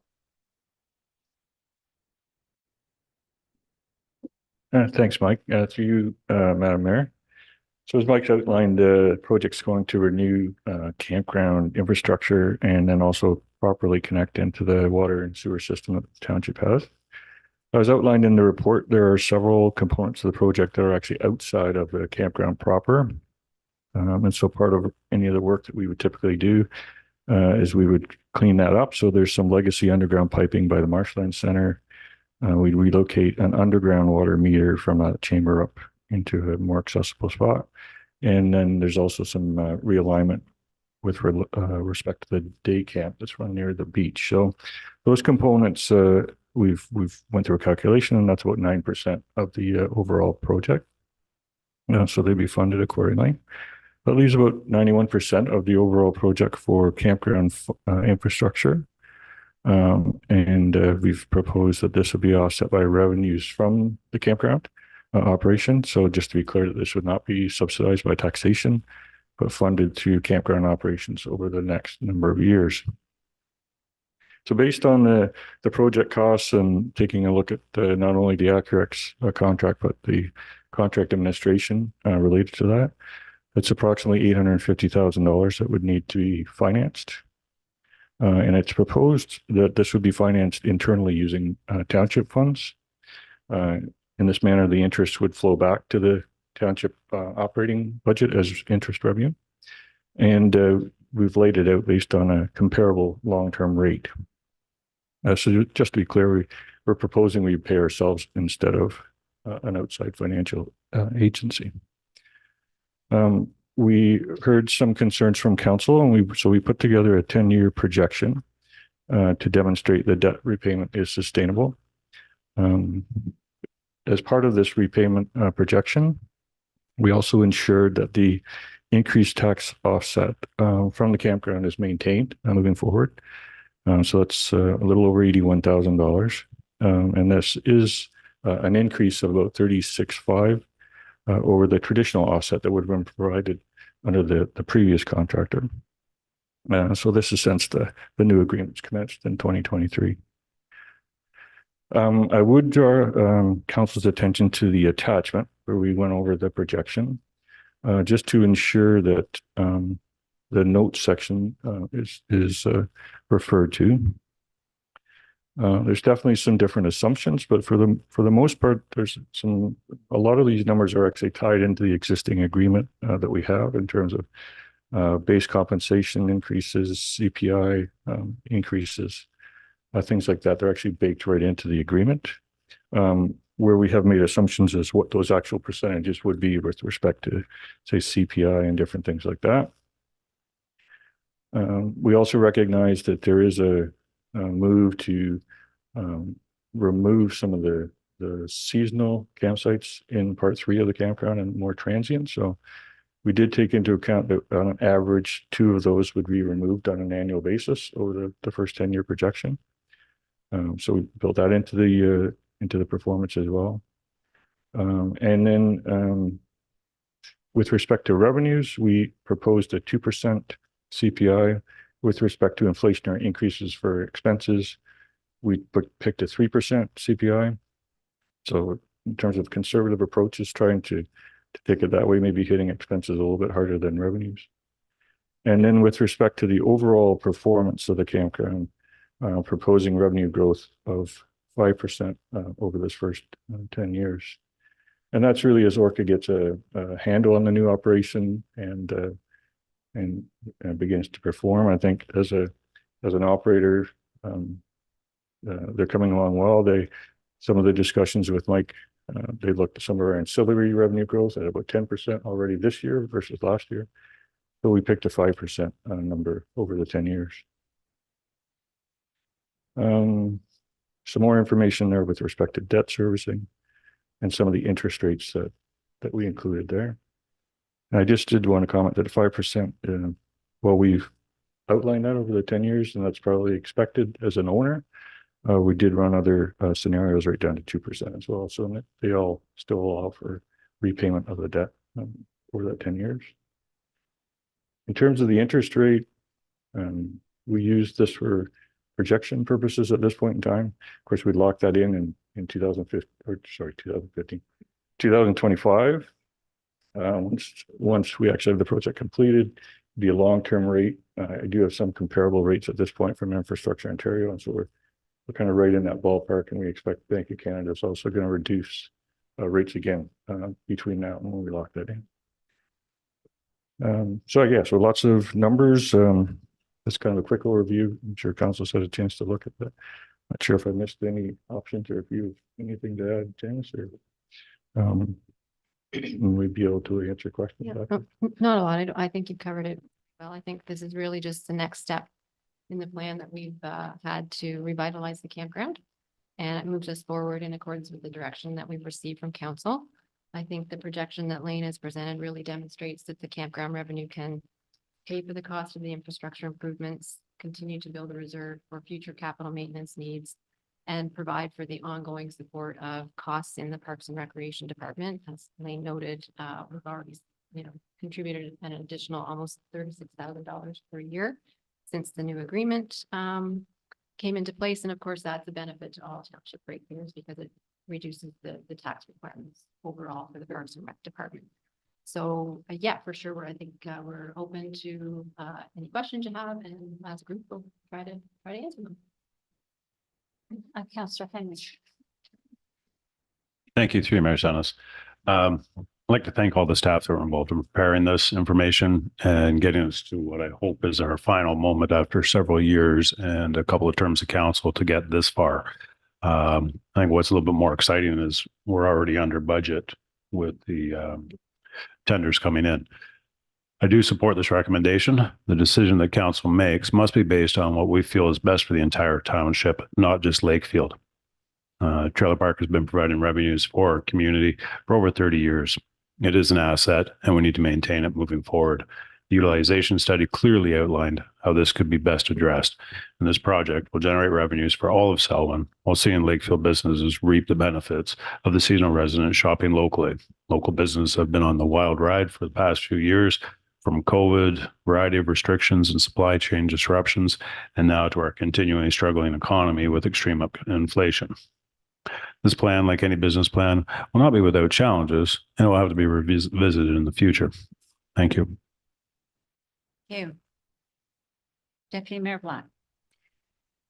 Thanks, Mike. Through you, Madam Mayor. So as Mike's outlined, the project's going to renew campground infrastructure and then also properly connect into the water and sewer system that the township has. As outlined in the report, there are several components of the project that are actually outside of the campground proper. And so part of any of the work that we would typically do is we would clean that up. So there's some legacy underground piping by the Marshland Center. We'd relocate an underground water meter from a chamber up into a more accessible spot. And then there's also some realignment with respect to the day camp that's run near the beach. So those components we've went through a calculation, and that's about 9% of the overall project. So they'd be funded accordingly. That leaves about 91% of the overall project for campground infrastructure. We've proposed that this would be offset by revenues from the campground operation. So just to be clear, that this would not be subsidized by taxation, but funded through campground operations over the next number of years. So based on the project costs and taking a look at not only the Accurex contract, but the contract administration related to that, it's approximately $850,000 that would need to be financed. And it's proposed that this would be financed internally using township funds. In this manner, the interest would flow back to the township operating budget as interest revenue. And we've laid it out based on a comparable long-term rate. So just to be clear, we're proposing we pay ourselves instead of an outside financial agency. We heard some concerns from council, and so we put together a 10-year projection to demonstrate the debt repayment is sustainable. As part of this repayment projection, we also ensured that the increased tax offset from the campground is maintained moving forward. So that's a little over $81,000. And this is an increase of about 36.5 over the traditional offset that would have been provided under the previous contractor. So this is since the new agreements commenced in 2023. I would draw council's attention to the attachment where we went over the projection, just to ensure that the notes section is referred to. There's definitely some different assumptions, but for the most part, there's a lot of these numbers are actually tied into the existing agreement that we have in terms of base compensation increases, CPI increases, things like that. They're actually baked right into the agreement. Where we have made assumptions is what those actual percentages would be with respect to, say, CPI and different things like that. We also recognize that there is a move to remove some of the seasonal campsites in part 3 of the campground and more transient. So we did take into account that on an average, 2 of those would be removed on an annual basis over the first 10-year projection. So we built that into the performance as well. And then with respect to revenues, we proposed a 2% CPI. With respect to inflationary increases for expenses, we picked a 3% CPI. So in terms of conservative approaches, trying to take it that way, maybe hitting expenses a little bit harder than revenues. And then with respect to the overall performance of the campground, proposing revenue growth of 5% over this first 10 years. And that's really as Orca gets a handle on the new operation and begins to perform. I think as an operator, they're coming along well. Some of the discussions with Mike, they looked at some of our ancillary revenue growth at about 10% already this year versus last year. So we picked a 5% number over the 10 years. Some more information there with respect to debt servicing and some of the interest rates that we included there. And I just did want to comment that 5%, well, we've outlined that over the 10 years, and that's probably expected as an owner. We did run other scenarios right down to 2% as well. So they all still allow for repayment of the debt over that 10 years. In terms of the interest rate, we use this for projection purposes at this point in time. Of course, we'd lock that in 2025. Once we actually have the project completed, it'd be a long-term rate. I do have some comparable rates at this point from Infrastructure Ontario, and so we're kind of right in that ballpark, and we expect Bank of Canada is also going to reduce rates again between now and when we lock that in. So so lots of numbers. That's kind of a quick overview. I'm sure council's had a chance to look at that. Not sure if I missed any options or if you have anything to add, Janice, or we'd be able to answer questions. Yeah, not a lot. I think you've covered it well. I think this is really just the next step in the plan that we've had to revitalize the campground. And it moves us forward in accordance with the direction that we've received from council. I think the projection that Lane has presented really demonstrates that the campground revenue can pay for the cost of the infrastructure improvements, continue to build a reserve for future capital maintenance needs, and provide for the ongoing support of costs in the Parks and Recreation Department. As Lane noted, we've already, contributed an additional almost $36,000 per year since the new agreement came into place. And of course, that's a benefit to all township ratepayers because it reduces the tax requirements overall for the Parks and Rec Department. So yeah, for sure, I think we're open to any questions you have, and as a group, we'll try to answer them. Councillor Henry. Thank you, through Mayor Sennis. I'd like to thank all the staff that were involved in preparing this information and getting us to what I hope is our final moment after several years and a couple of terms of council to get this far. I think what's a little bit more exciting is we're already under budget with the tenders coming in. I do support this recommendation. The decision that council makes must be based on what we feel is best for the entire township, not just Lakefield. Trailer Park has been providing revenues for our community for over 30 years. It is an asset and we need to maintain it moving forward. The utilization study clearly outlined how this could be best addressed, and this project will generate revenues for all of Selwyn while seeing Lakefield businesses reap the benefits of the seasonal residents shopping locally. Local businesses have been on the wild ride for the past few years, from COVID, variety of restrictions and supply chain disruptions, and now to our continuing struggling economy with extreme inflation. This plan, like any business plan, will not be without challenges and will have to be revisited in the future. Thank you. Thank you. Deputy Mayor Black.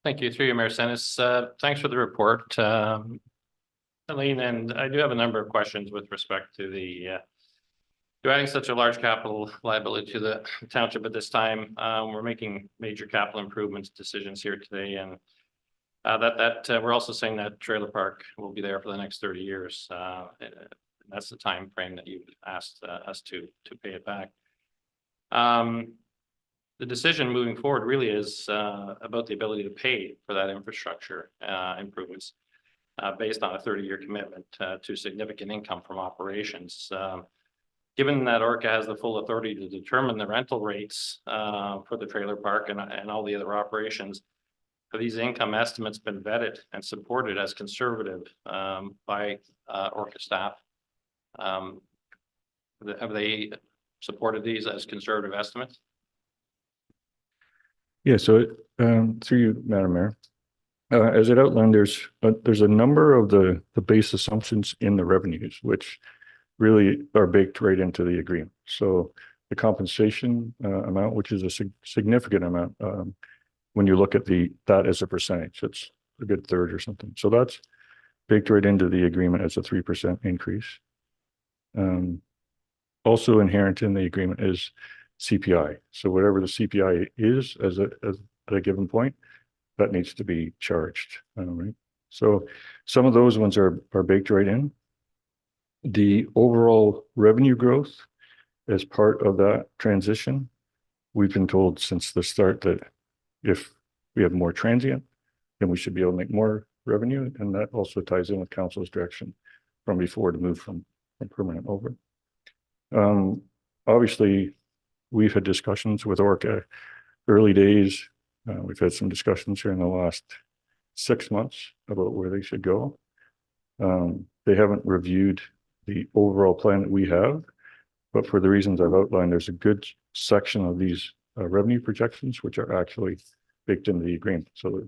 Thank you, through you, Mayor Sennis. Thanks for the report, Elaine, and I do have a number of questions with respect to to adding such a large capital liability to the township at this time. We're making major capital improvements decisions here today, and we're also saying that trailer park will be there for the next 30 years. That's the time frame that you've asked us to pay it back. The decision moving forward really is about the ability to pay for that infrastructure improvements based on a 30-year commitment to significant income from operations. Given that Orca has the full authority to determine the rental rates for the trailer park and all the other operations, have these income estimates been vetted and supported as conservative by Orca staff? Have they supported these as conservative estimates? Yeah, so through you, Madam Mayor, as it outlined, there's a number of the base assumptions in the revenues, which really are baked right into the agreement. So the compensation amount, which is a significant amount, when you look at that as a percentage, it's a good third or something. So that's baked right into the agreement as a 3% increase. Also inherent in the agreement is CPI. So whatever the CPI is at a given point, that needs to be charged. Right? So some of those ones are baked right in. The overall revenue growth as part of that transition, we've been told since the start that if we have more transient, then we should be able to make more revenue. And that also ties in with council's direction from before to move from permanent over. Obviously, we've had discussions with Orca early days. We've had some discussions here in the last 6 months about where they should go. They haven't reviewed the overall plan that we have, but for the reasons I've outlined, there's a good section of these revenue projections which are actually baked into the agreement, so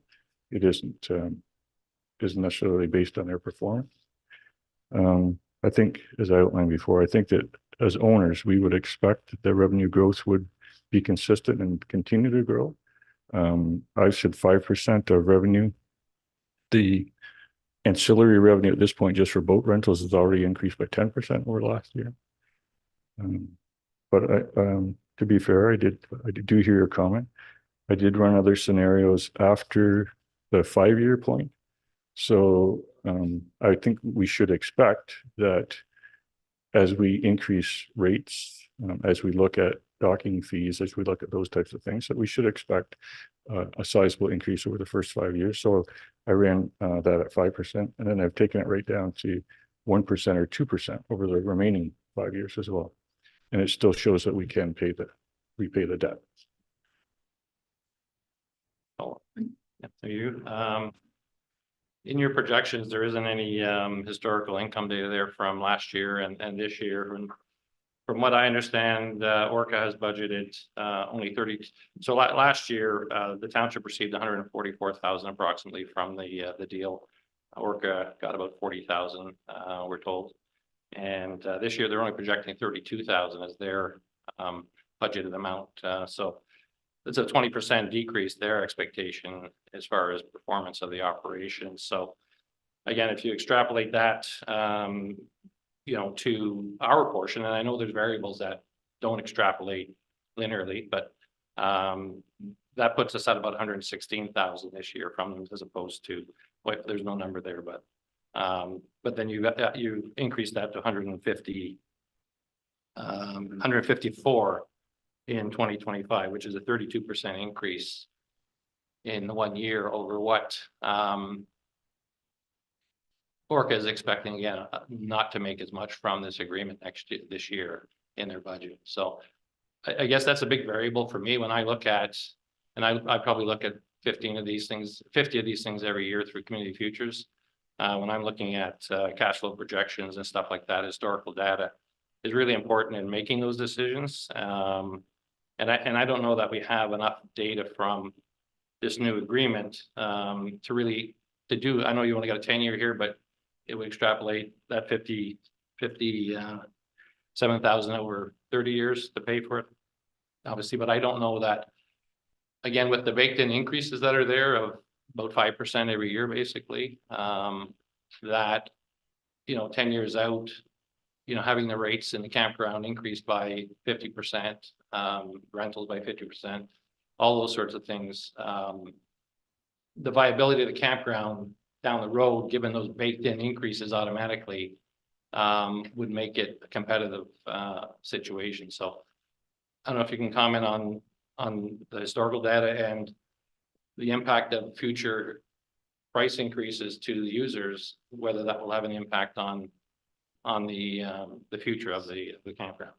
it isn't necessarily based on their performance. I think, as I outlined before, I think that as owners, we would expect that the revenue growth would be consistent and continue to grow. I said 5% of revenue. The ancillary revenue at this point, just for boat rentals, has already increased by 10% over last year. But to be fair, I do hear your comment. I did run other scenarios after the 5-year point. So I think we should expect that as we increase rates, as we look at docking fees, as we look at those types of things, that we should expect a sizable increase over the first 5 years. So I ran that at 5%, and then I've taken it right down to 1% or 2% over the remaining 5 years as well. And it still shows that we can repay the debt. Oh, yeah, thank you. In your projections, there isn't any historical income data there from last year and this year. And from what I understand, Orca has budgeted only 30. So last year, the township received 144,000 approximately from the deal. Orca got about 40,000, we're told. And this year, they're only projecting 32,000 as their budgeted amount. So it's a 20% decrease, their expectation as far as performance of the operation. So again, if you extrapolate that, you know, to our portion, and I know there's variables that don't extrapolate linearly, but that puts us at about 116,000 this year from them, as opposed to, well, there's no number there, but then you increase that to 154 in 2025, which is a 32% increase in 1 year over what Orca is expecting, again, not to make as much from this agreement this year in their budget. So I guess that's a big variable for me when I look at, and I probably look at 50 of these things every year through Community Futures. When I'm looking at cash flow projections and stuff like that, historical data is really important in making those decisions. And I don't know that we have enough data from this new agreement to really do. I know you only got a 10-year here, but it would extrapolate that 57,000 over 30 years to pay for it, obviously. But I don't know that, again, with the baked in increases that are there of about 5% every year, basically, that, you know, 10 years out, you know, having the rates in the campground increased by 50%, rentals by 50%, all those sorts of things. The viability of the campground down the road, given those baked in increases automatically, would make it a competitive situation. So I don't know if you can comment on the historical data and the impact of future price increases to the users, whether that will have an impact on the future of the campground.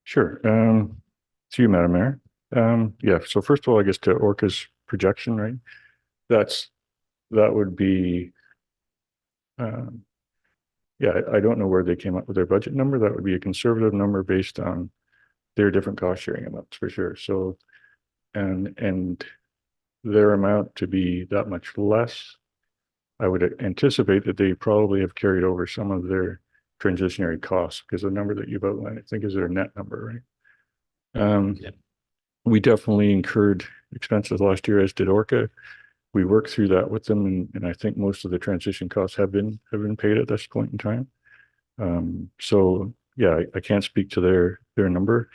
Sure. To you, Madam Mayor. Yeah, so first of all, I guess to Orca's projection, right? That would be, yeah, I don't know where they came up with their budget number. That would be a conservative number based on their different cost sharing amounts for sure. So, and their amount to be that much less, I would anticipate that they probably have carried over some of their transitionary costs, because the number that you've outlined, I think, is their net number, right? Yeah. We definitely incurred expenses last year, as did Orca. We worked through that with them, and I think most of the transition costs have been paid at this point in time. So yeah, I can't speak to their number.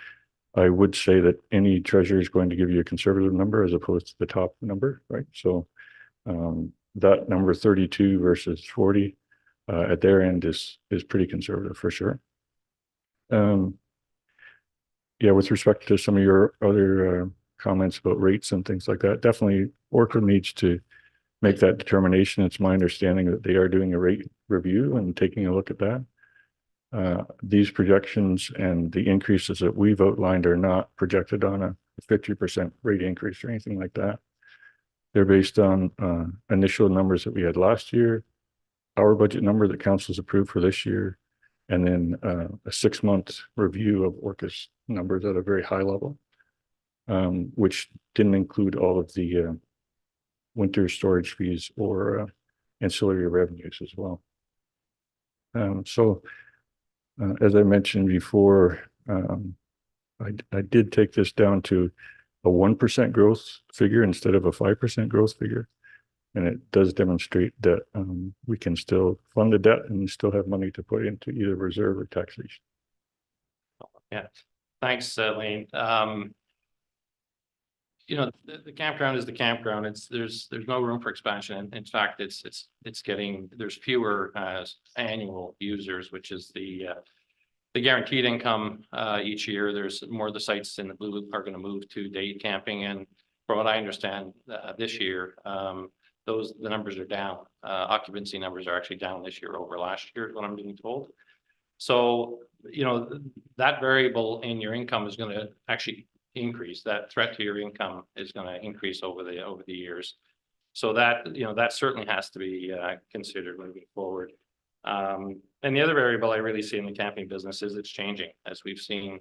I would say that any treasurer is going to give you a conservative number as opposed to the top number, right? So that number 32 versus 40 at their end is pretty conservative for sure. Yeah, with respect to some of your other comments about rates and things like that, definitely Orca needs to make that determination. It's my understanding that they are doing a rate review and taking a look at that. These projections and the increases that we've outlined are not projected on a 50% rate increase or anything like that. They're based on initial numbers that we had last year, our budget number that council's approved for this year, and then a 6-month review of Orca's numbers at a very high level, which didn't include all of the winter storage fees or ancillary revenues as well. So as I mentioned before, I did take this down to a 1% growth figure instead of a 5% growth figure. And it does demonstrate that we can still fund the debt and still have money to put into either reserve or taxation. Yeah, thanks, Lane. the campground is the campground. There's no room for expansion. And in fact, there's fewer annual users, which is the guaranteed income each year. There's more of the sites in the blue loop are going to move to day camping. And from what I understand, this year, the numbers are down. Occupancy numbers are actually down this year over last year, is what I'm being told. So, that variable in your income is going to actually increase. That threat to your income is going to increase over the years. So that certainly has to be considered moving forward. And the other variable I really see in the camping business is it's changing, as we've seen.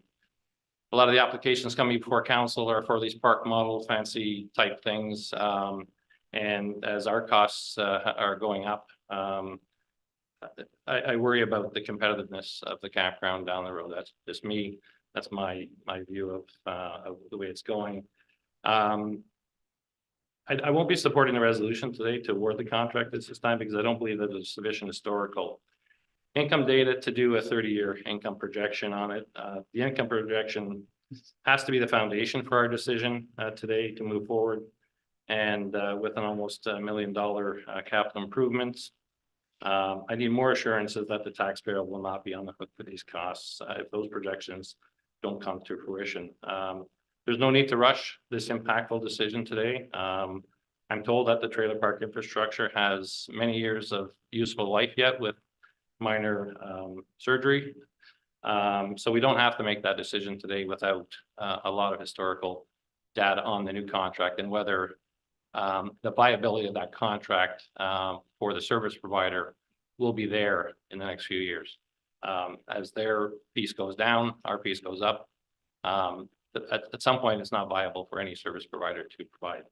A lot of the applications coming before council are for these park model fancy type things. And as our costs are going up, I worry about the competitiveness of the campground down the road. That's just me. That's my view of the way it's going. I won't be supporting the resolution today to award the contract at this time because I don't believe that there's sufficient historical income data to do a 30-year income projection on it. The income projection has to be the foundation for our decision today to move forward. And with an almost $1 million capital improvements, I need more assurances that the taxpayer will not be on the hook for these costs if those projections don't come to fruition. There's no need to rush this impactful decision today. I'm told that the trailer park infrastructure has many years of useful life yet with minor surgery. So we don't have to make that decision today without a lot of historical data on the new contract and whether the viability of that contract for the service provider will be there in the next few years. As their piece goes down, our piece goes up. At some point, it's not viable for any service provider to provide.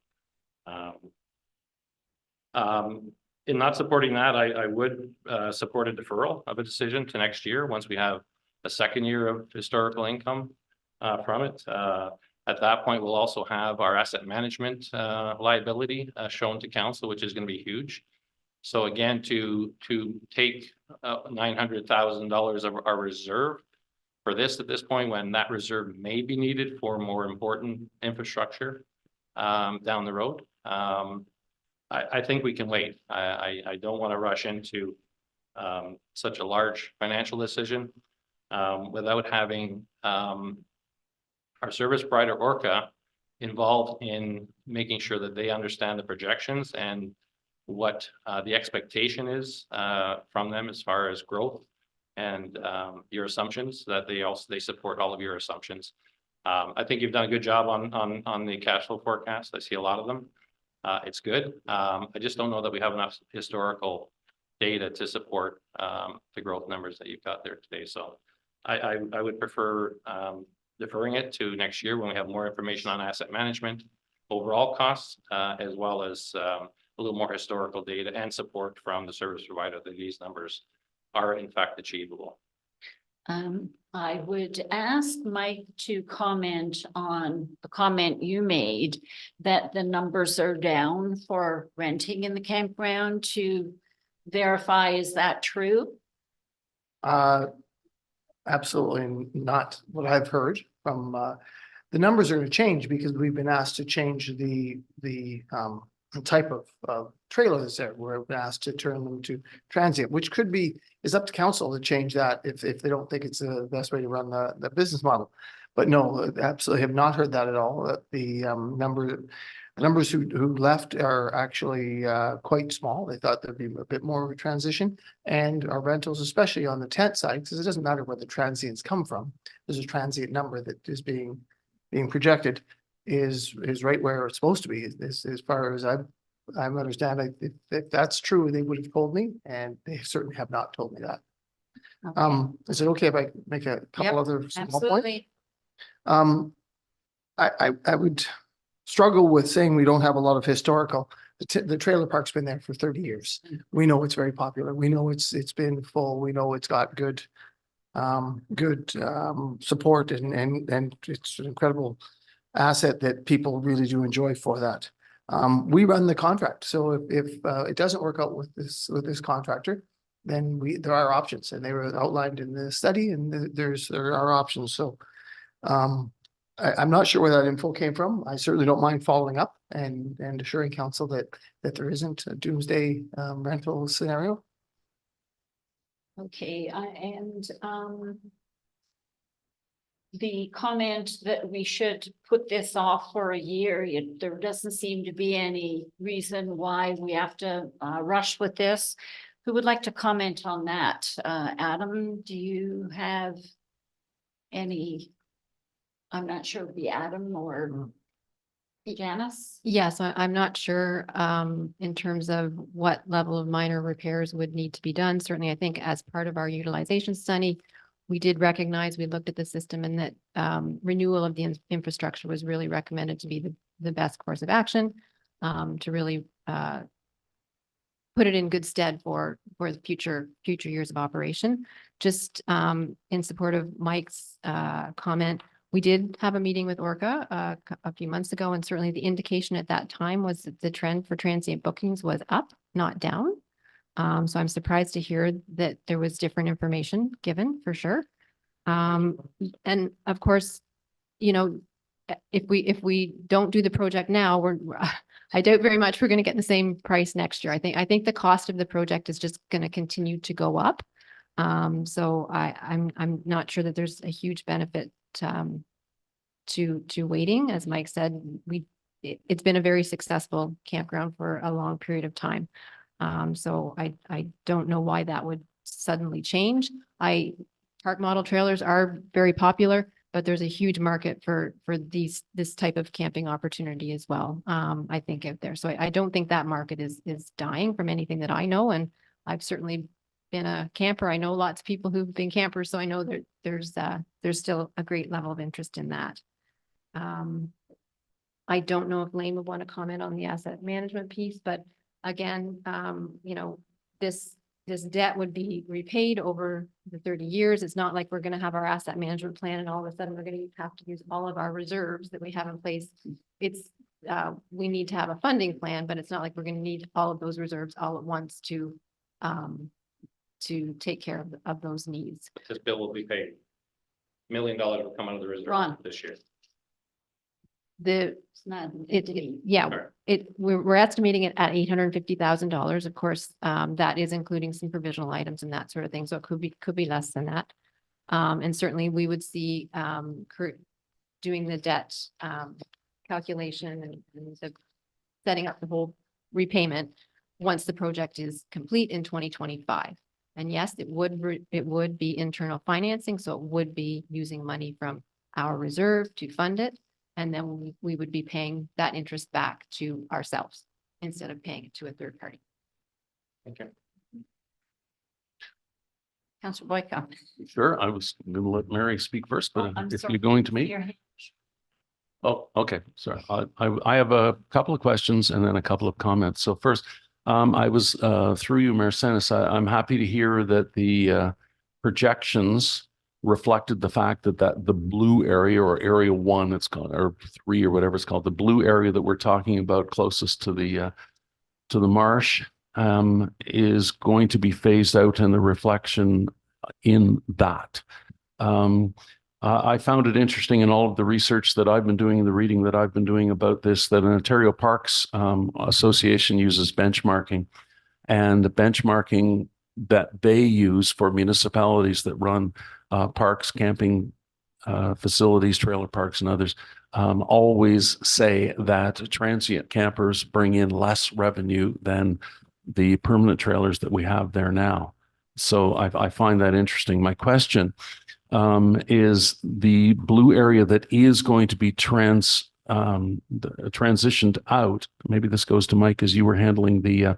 In not supporting that, I would support a deferral of a decision to next year once we have a second year of historical income from it. At that point, we'll also have our asset management liability shown to council, which is going to be huge. So again, to take $900,000 of our reserve for this at this point, when that reserve may be needed for more important infrastructure down the road, I think we can wait. I don't want to rush into such a large financial decision without having our service provider Orca involved in making sure that they understand the projections and what the expectation is from them as far as growth and your assumptions, that they support all of your assumptions. I think you've done a good job on the cash flow forecast. I see a lot of them. It's good. I just don't know that we have enough historical data to support the growth numbers that you've got there today. So I would prefer deferring it to next year when we have more information on asset management, overall costs, as well as a little more historical data and support from the service provider that these numbers are in fact achievable. I would ask Mike to comment on the comment you made that the numbers are down for renting in the campground to verify, is that true? Absolutely not what I've heard from, the numbers are going to change because we've been asked to change the type of trailers that we're asked to turn them to transient, which is up to council to change that if they don't think it's the best way to run the business model. But no, absolutely have not heard that at all. The numbers who left are actually quite small. They thought there'd be a bit more of a transition, and our rentals, especially on the tent side, because it doesn't matter where the transients come from. There's a transient number that is being projected is right where it's supposed to be. As far as I'm understanding, if that's true, they would have told me, and they certainly have not told me that. Okay. Is it okay if I make a couple other small points? Absolutely. I would struggle with saying we don't have a lot of historical. The trailer park's been there for 30 years. We know it's very popular. We know it's been full. We know it's got good support and it's an incredible asset that people really do enjoy for that. We run the contract. So if it doesn't work out with this contractor, then there are options, and they were outlined in the study, and there are options. So I'm not sure where that info came from. I certainly don't mind following up and assuring council that there isn't a doomsday rental scenario. Okay, the comment that we should put this off for a year, there doesn't seem to be any reason why we have to rush with this. Who would like to comment on that? Adam, do you have any? I'm not sure if it'd be Adam or Janice? Yes, I'm not sure in terms of what level of minor repairs would need to be done. Certainly, I think as part of our utilization study, we did recognize, we looked at the system and that renewal of the infrastructure was really recommended to be the best course of action to really put it in good stead for the future years of operation. Just in support of Mike's comment, we did have a meeting with Orca a few months ago, and certainly the indication at that time was that the trend for transient bookings was up, not down. So I'm surprised to hear that there was different information given for sure. And of course, you know, if we don't do the project now, I doubt very much we're going to get the same price next year. I think the cost of the project is just going to continue to go up. So I'm not sure that there's a huge benefit to waiting. As Mike said, it's been a very successful campground for a long period of time. So I don't know why that would suddenly change. Park model trailers are very popular, but there's a huge market for this type of camping opportunity as well. I think out there. So I don't think that market is dying from anything that I know. And I've certainly been a camper. I know lots of people who've been campers, so I know that there's still a great level of interest in that. I don't know if Lane would want to comment on the asset management piece, but again, you know, this debt would be repaid over the 30 years. It's not like we're going to have our asset management plan and all of a sudden we're going to have to use all of our reserves that we have in place. It's we need to have a funding plan, but it's not like we're going to need all of those reserves all at once to take care of those needs. This bill will be paid. $1 million will come out of the reserve Ron. this year. It's not. We're estimating it at $850,000. Of course, that is including some provisional items and that sort of thing. So it could be less than that. And certainly we would see doing the debt calculation and the setting up the whole repayment once the project is complete in 2025. And yes, it would be internal financing, so it would be using money from our reserve to fund it. And then we would be paying that interest back to ourselves instead of paying it to a third party. Okay. Councillor Boyko. Sure, I was going to let Mary speak first, but I'm if sorry. you're going to me. Oh, okay, sorry. I have a couple of questions and then a couple of comments. So first, I was through you, Mayor Senes, I'm happy to hear that the projections reflected the fact that the blue area or area 1, it's called, or 3 or whatever it's called, the blue area that we're talking about closest to the marsh is going to be phased out, and the reflection in that. I found it interesting in all of the research that I've been doing, the reading that I've been doing about this, that an Ontario Parks Association uses benchmarking, and the benchmarking that they use for municipalities that run parks, camping facilities, trailer parks and others, always say that transient campers bring in less revenue than the permanent trailers that we have there now. So I find that interesting. My question is the blue area that is going to be transitioned out. Maybe this goes to Mike as you were handling the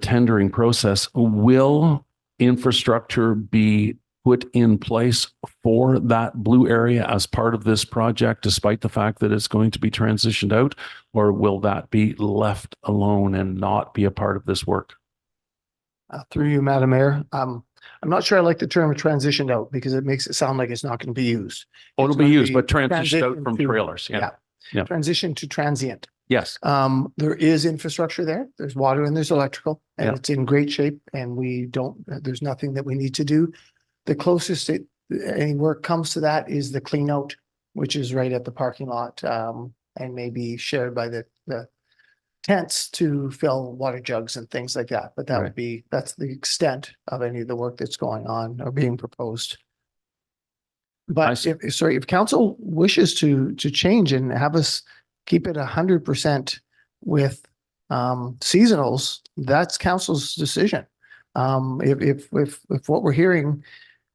tendering process. Will infrastructure be put in place for that blue area as part of this project, despite the fact that it's going to be transitioned out, or will that be left alone and not be a part of this work? Through you, Madam Mayor. I'm not sure I like the term transitioned out because it makes it sound like it's not going to be used. Oh, it'll It's be gonna used, but transitioned out from to- trailers. Yeah. Yeah. Transition to transient. Yes. There is infrastructure there. There's water and there's electrical, and Yeah. it's in great shape, and there's nothing that we need to do. The closest any work comes to that is the clean out which is right at the parking lot, and may be shared by the tents to fill water jugs and things like that. But that would be, that's the extent of any of the work that's going on or being proposed. But if council wishes to change and have us keep it 100% with seasonals, that's council's decision. If what we're hearing,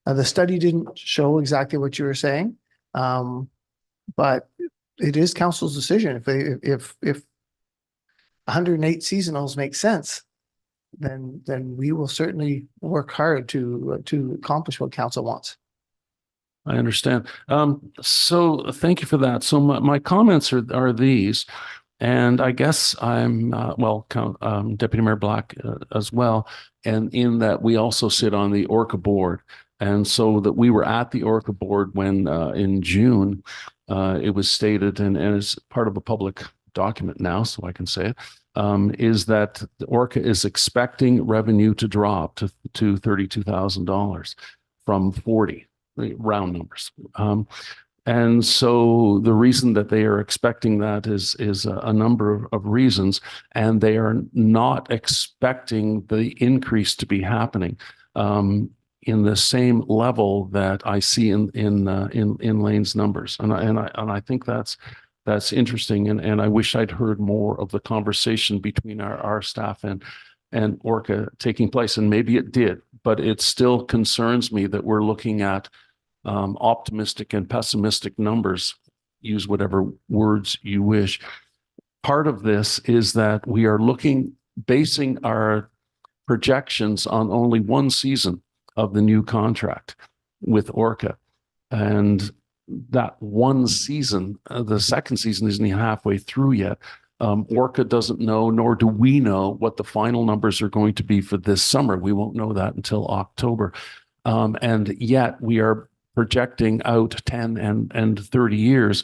the study didn't show exactly what you were saying, but it is council's decision. If 108 seasonals make sense, then we will certainly work hard to accomplish what council wants. I understand. So thank you for that. So my comments are these, and I guess I'm, Deputy Mayor Black as well, and in that we also sit on the Orca board. And so that we were at the Orca board when in June, it was stated, and as part of a public document now, so I can say it, is that the Orca is expecting revenue to drop to $32,000 from 40, round numbers. And so the reason that they are expecting that is a number of reasons, and they are not expecting the increase to be happening in the same level that I see in Lane's numbers, and I think that's interesting, and I wish I'd heard more of the conversation between our staff and Orca taking place, and maybe it did, but it still concerns me that we're looking at optimistic and pessimistic numbers. Use whatever words you wish. Part of this is that we are basing our projections on only one season of the new contract with Orca, and that one season, the second season isn't even halfway through yet. Orca doesn't know, nor do we know, what the final numbers are going to be for this summer. We won't know that until October. And yet we are projecting out 10 and 30 years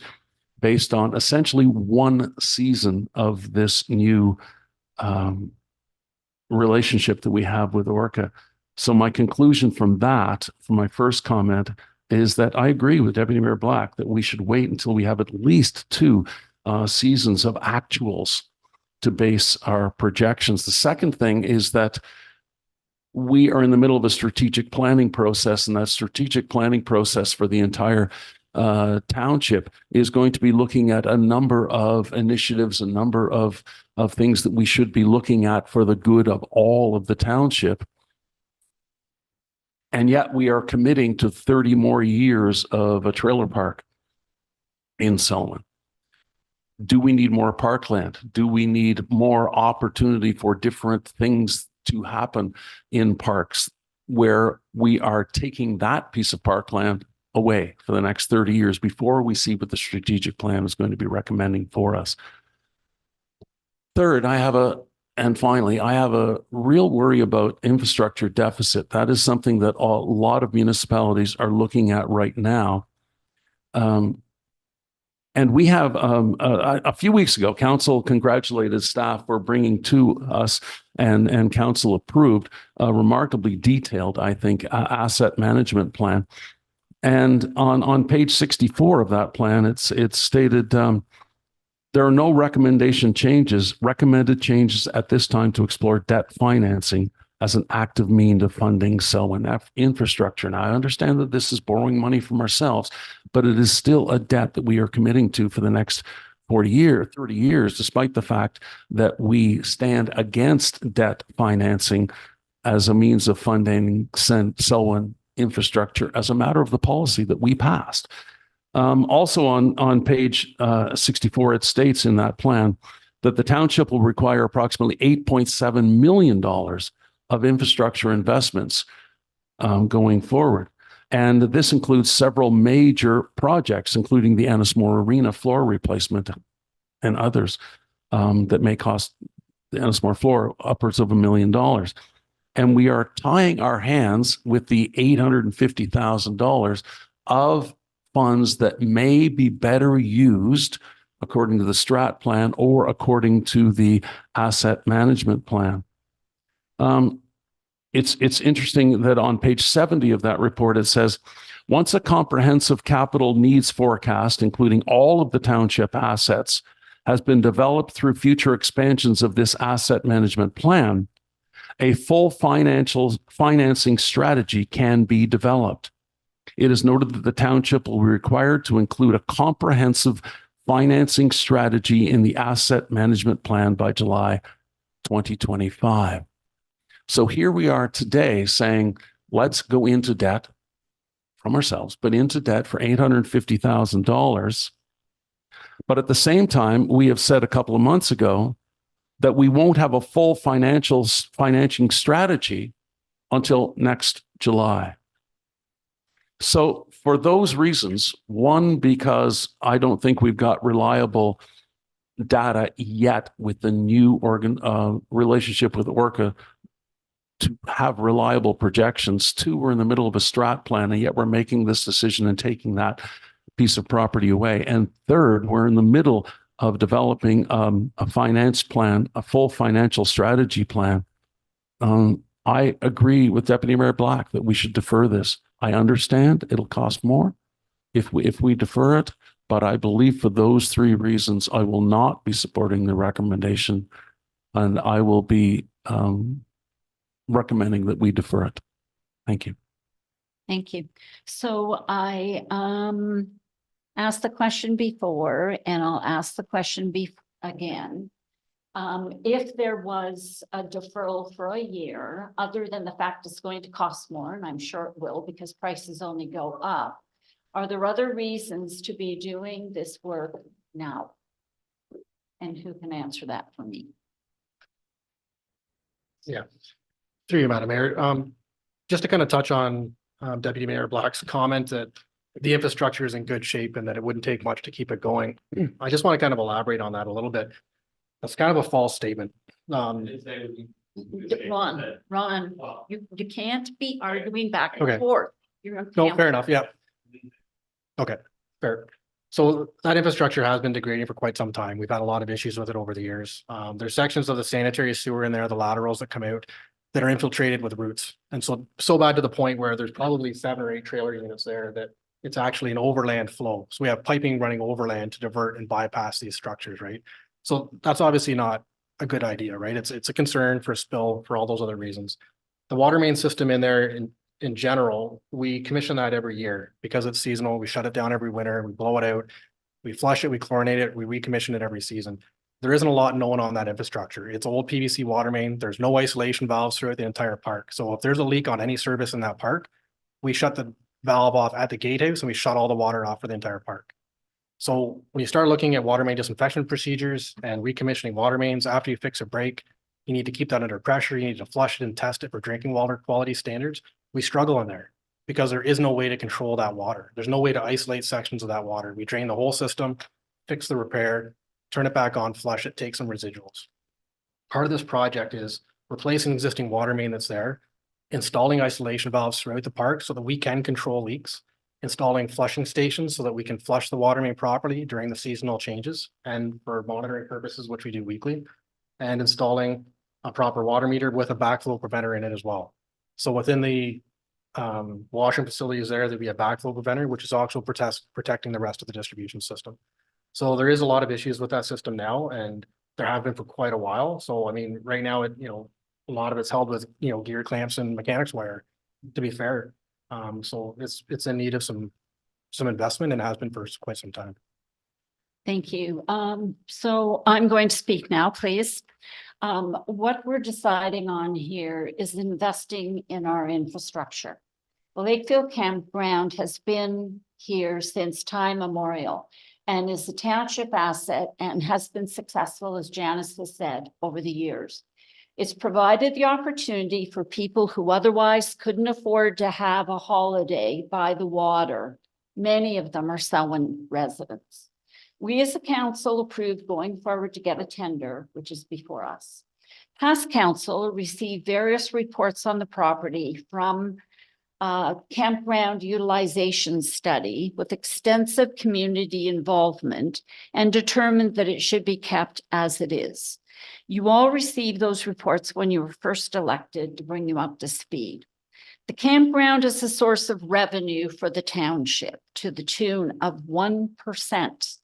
based on essentially one season of this new relationship that we have with Orca. So my conclusion from that, from my first comment, is that I agree with Deputy Mayor Black that we should wait until we have at least 2 seasons of actuals to base our projections. The second thing is that we are in the middle of a strategic planning process, and that strategic planning process for the entire township is going to be looking at a number of initiatives, a number of things that we should be looking at for the good of all of the township. And yet we are committing to 30 more years of a trailer park in Selwyn. Do we need more parkland? Do we need more opportunity for different things to happen in parks where we are taking that piece of parkland away for the next 30 years before we see what the strategic plan is going to be recommending for us? Third, and finally, I have a real worry about infrastructure deficit. That is something that a lot of municipalities are looking at right now. And we have, a few weeks ago, council congratulated staff for bringing to us and council approved a remarkably detailed, I think, asset management plan. And on page 64 of that plan, it's stated, there are no recommended changes at this time to explore debt financing as an active means of funding Selwyn infrastructure. Now, I understand that this is borrowing money from ourselves, but it is still a debt that we are committing to for the next 30 years, despite the fact that we stand against debt financing as a means of funding Selwyn infrastructure as a matter of the policy that we passed. Also on page 64, it states in that plan that the township will require approximately $8.7 million of infrastructure investments going forward. And this includes several major projects, including the Ennismore Arena floor replacement and others that may cost the Ennismore floor upwards of $1 million. And we are tying our hands with the $850,000 of funds that may be better used according to the strat plan or according to the asset management plan. It's interesting that on page 70 of that report, it says, Once a comprehensive capital needs forecast, including all of the township assets, has been developed through future expansions of this asset management plan, a full financing strategy can be developed. It is noted that the township will be required to include a comprehensive financing strategy in the asset management plan by July 2025. So here we are today saying, let's go into debt from ourselves, but into debt for $850,000. But at the same time, we have said a couple of months ago that we won't have a full financing strategy until next July. So for those reasons, one, because I don't think we've got reliable data yet with the new relationship with Orca to have reliable projections. Two, we're in the middle of a strat plan, and yet we're making this decision and taking that piece of property away. And third, we're in the middle of developing a finance plan, a full financial strategy plan. I agree with Deputy Mayor Black that we should defer this. I understand it'll cost more if we defer it, but I believe for those three reasons, I will not be supporting the recommendation, and I will be recommending that we defer it. Thank you. Thank you. So I asked the question before, and I'll ask the question again. If there was a deferral for a year, other than the fact it's going to cost more, and I'm sure it will because prices only go up, are there other reasons to be doing this work now? And who can answer that for me? Yeah, through you, Madam Mayor. Just to kind of touch on Deputy Mayor Black's comment that the infrastructure is in good shape and that it wouldn't take much to keep it going. I just want to kind of elaborate on that a little bit. That's kind of a false statement. Ron, you can't be arguing back and Okay. forth. You're on No, camera. fair enough. Yeah. Okay, fair. So that infrastructure has been degrading for quite some time. We've had a lot of issues with it over the years. There's sections of the sanitary sewer in there, the laterals that come out, that are infiltrated with roots. And so bad to the point where there's probably 7 or 8 trailer units there that it's actually an overland flow. So we have piping running overland to divert and bypass these structures, right? So that's obviously not a good idea, right? It's a concern for spill for all those other reasons. The water main system in there in general, we commission that every year because it's seasonal. We shut it down every winter, we blow it out, we flush it, we chlorinate it, we recommission it every season. There isn't a lot known on that infrastructure. It's old PVC water main. There's no isolation valves throughout the entire park. So if there's a leak on any service in that park, we shut the valve off at the gatehouse and we shut all the water off for the entire park. So when you start looking at water main disinfection procedures and recommissioning water mains after you fix a break, you need to keep that under pressure. You need to flush it and test it for drinking water quality standards. We struggle in there because there is no way to control that water. There's no way to isolate sections of that water. We drain the whole system, fix the repair, turn it back on, flush it, take some residuals. Part of this project is replacing existing water main that's there, installing isolation valves throughout the park so that we can control leaks, installing flushing stations so that we can flush the water main properly during the seasonal changes and for monitoring purposes, which we do weekly, and installing a proper water meter with a backflow preventer in it as well. So within the washing facilities there, there'd be a backflow preventer, which is also protecting the rest of the distribution system. So there is a lot of issues with that system now, and there have been for quite a while. So I mean, right now, a lot of it's held with gear clamps and mechanics wire, to be fair. So it's in need of some investment and has been for quite some time. Thank you. So I'm going to speak now, please. What we're deciding on here is investing in our infrastructure. The Lakefield Campground has been here since time immemorial and is a township asset and has been successful, as Janice has said, over the years. It's provided the opportunity for people who otherwise couldn't afford to have a holiday by the water. Many of them are Selwyn residents. We as a council approved going forward to get a tender, which is before us. Past council received various reports on the property from campground utilization study with extensive community involvement and determined that it should be kept as it is. You all received those reports when you were first elected to bring you up to speed. The campground is a source of revenue for the township to the tune of 1%.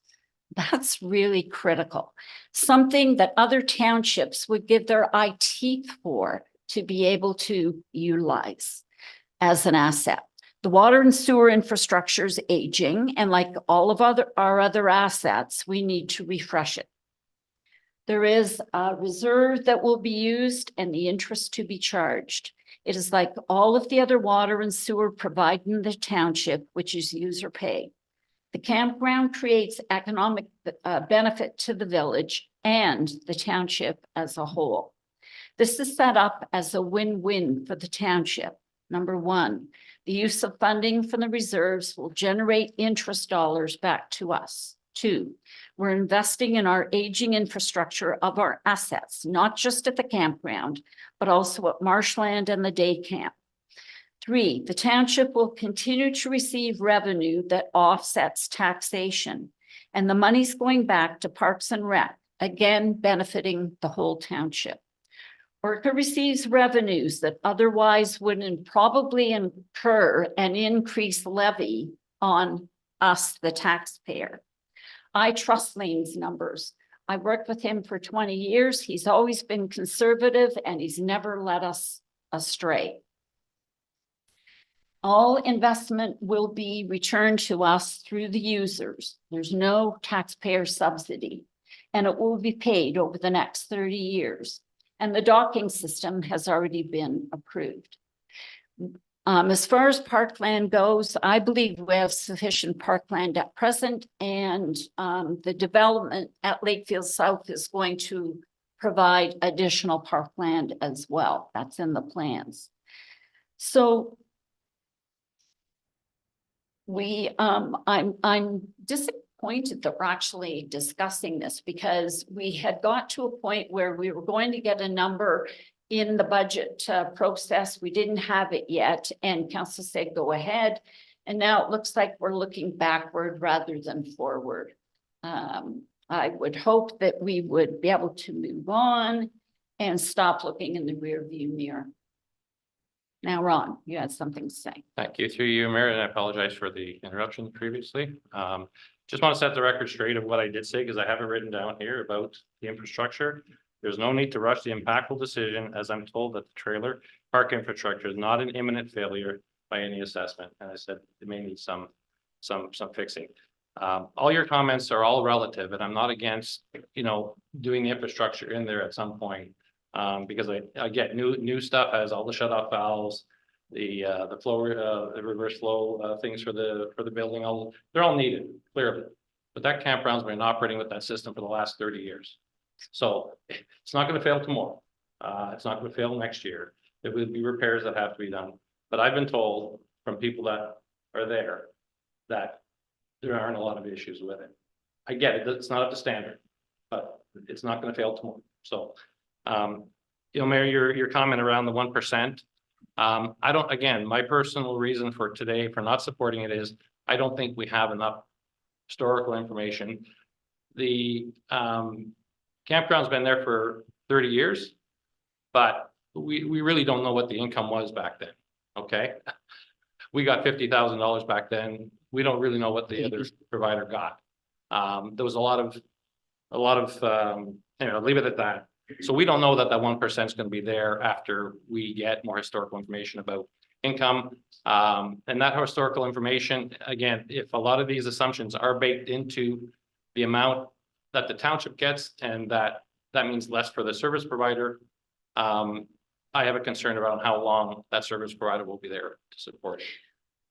That's really critical. Something that other townships would give their eye teeth for to be able to utilize as an asset. The water and sewer infrastructure is aging, and like all of our other assets, we need to refresh it. There is a reserve that will be used and the interest to be charged. It is like all of the other water and sewer provided in the township, which is user pay. The campground creates economic benefit to the village and the township as a whole. This is set up as a win-win for the township. Number one, the use of funding from the reserves will generate interest dollars back to us. Two, we're investing in our aging infrastructure of our assets, not just at the campground, but also at Marshland and the day camp. Three, the township will continue to receive revenue that offsets taxation, and the money's going back to Parks and Rec, again benefiting the whole township. Orca receives revenues that otherwise wouldn't probably incur an increased levy on us, the taxpayer. I trust Lane's numbers. I worked with him for 20 years. He's always been conservative and he's never led us astray. All investment will be returned to us through the users. There's no taxpayer subsidy, and it will be paid over the next 30 years. And the docking system has already been approved. As far as parkland goes, I believe we have sufficient parkland at present, and the development at Lakefield South is going to provide additional parkland as well. That's in the plans. So I'm disappointed that we're actually discussing this, because we had got to a point where we were going to get a number in the budget process. We didn't have it yet, and council said, go ahead. And now it looks like we're looking backward rather than forward. I would hope that we would be able to move on and stop looking in the rear view mirror. Now, Ron, you had something to say. Thank you, through you, Mayor, and I apologize for the interruption previously. Just want to set the record straight of what I did say, because I have it written down here about the infrastructure. There's no need to rush the impactful decision, as I'm told that the trailer park infrastructure is not an imminent failure by any assessment. And I said it may need some fixing. All your comments are all relative, and I'm not against, doing the infrastructure in there at some point. Because I get new stuff, has all the shut off valves, the flow, the reverse flow things for the building. They're all needed, clearly. But that campground's been operating with that system for the last 30 years. So it's not going to fail tomorrow. It's not going to fail next year. There will be repairs that have to be done. But I've been told from people that are there that there aren't a lot of issues with it. I get it, it's not up to standard, but it's not going to fail tomorrow. So, Mayor, your comment around the 1%. I don't, again, my personal reason for today for not supporting it is I don't think we have enough historical information. The campground's been there for 30 years, but we really don't know what the income was back then. Okay. We got $50,000 back then. We don't really know what the other provider got. There was a lot of, leave it at that. So we don't know that 1% is going to be there after we get more historical information about income. And that historical information, again, if a lot of these assumptions are baked into the amount that the township gets, and that means less for the service provider, I have a concern about how long that service provider will be there to support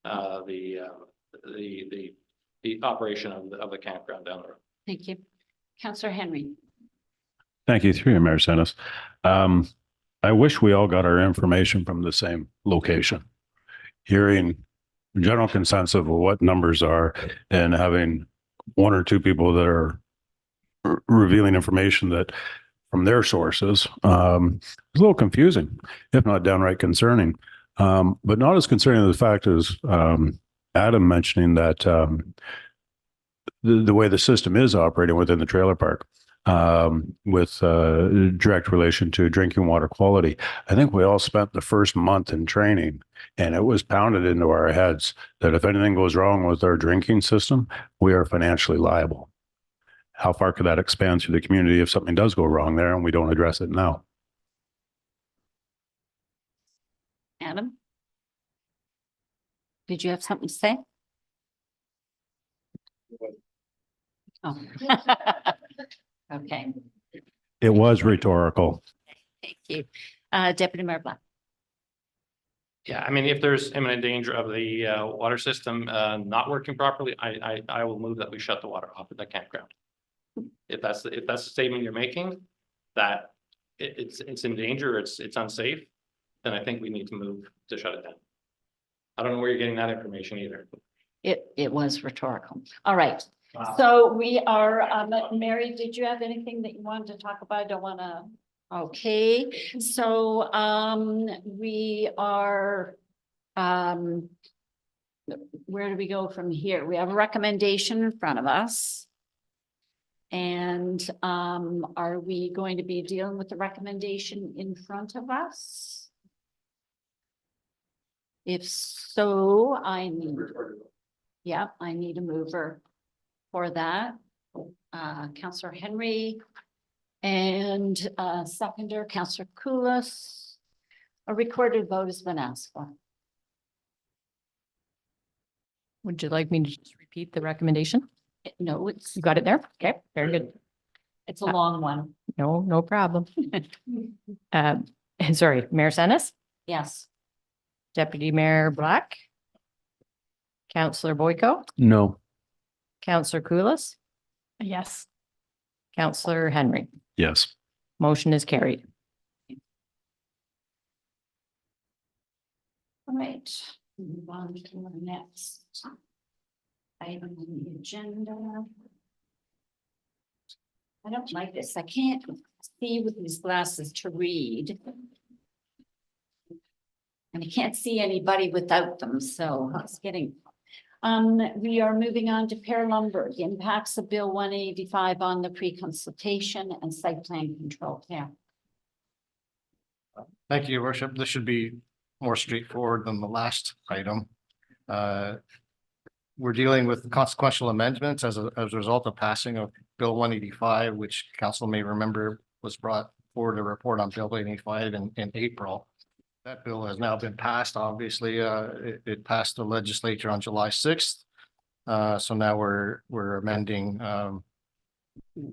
the operation of the campground down the road. Thank you. Councillor Henry. Thank you, through you, Mayor Senes. I wish we all got our information from the same location. Hearing general consensus of what numbers are and having one or two people that are revealing information that from their sources, is a little confusing, if not downright concerning. But not as concerning as the fact is Adam mentioning that the way the system is operating within the trailer park. with direct relation to drinking water quality. I think we all spent the first month in training, and it was pounded into our heads that if anything goes wrong with our drinking system, we are financially liable. How far could that expand through the community if something does go wrong there and we don't address it now? Adam? Did you have something to say? Oh. Okay, It was rhetorical. thank you. Deputy Mayor Black. Yeah, I mean, if there's imminent danger of the water system not working properly, I will move that we shut the water off at the campground. If that's the statement you're making, that it's in danger, it's unsafe, then I think we need to move to shut it down. I don't know where you're getting that information either. It was rhetorical. All right. Wow. So we are, Mary, did you have anything that you wanted to talk about? I don't want to. Okay, so we are, where do we go from here? We have a recommendation in front of us. And are we going to be dealing with the recommendation in front of us? If so, I need a mover for that. Councillor Henry and seconder, Councillor Koulos. A recorded vote has been asked for. Would you like me to just repeat the recommendation? No, it's, You got it there? Okay, very good. it's a long one. No problem. Sorry, Mayor Senes, Yes. Deputy Mayor Black, Councillor Boyko, No. Councillor Koulos, Yes. Councillor Henry. Yes. Motion is carried. All right, move on to the next item on the agenda. I don't like this. I can't see with these glasses to read. And I can't see anybody without them, so it's getting. We are moving on to Per Lumberg, impacts of Bill 185 on the pre-consultation and site plan control. Yeah. Thank you, Your Worship. This should be more straightforward than the last item. We're dealing with consequential amendments as a result of passing of Bill 185, which council may remember was brought forward a report on Bill 185 in April. That bill has now been passed. Obviously, it passed the legislature on July 6th. So now we're amending,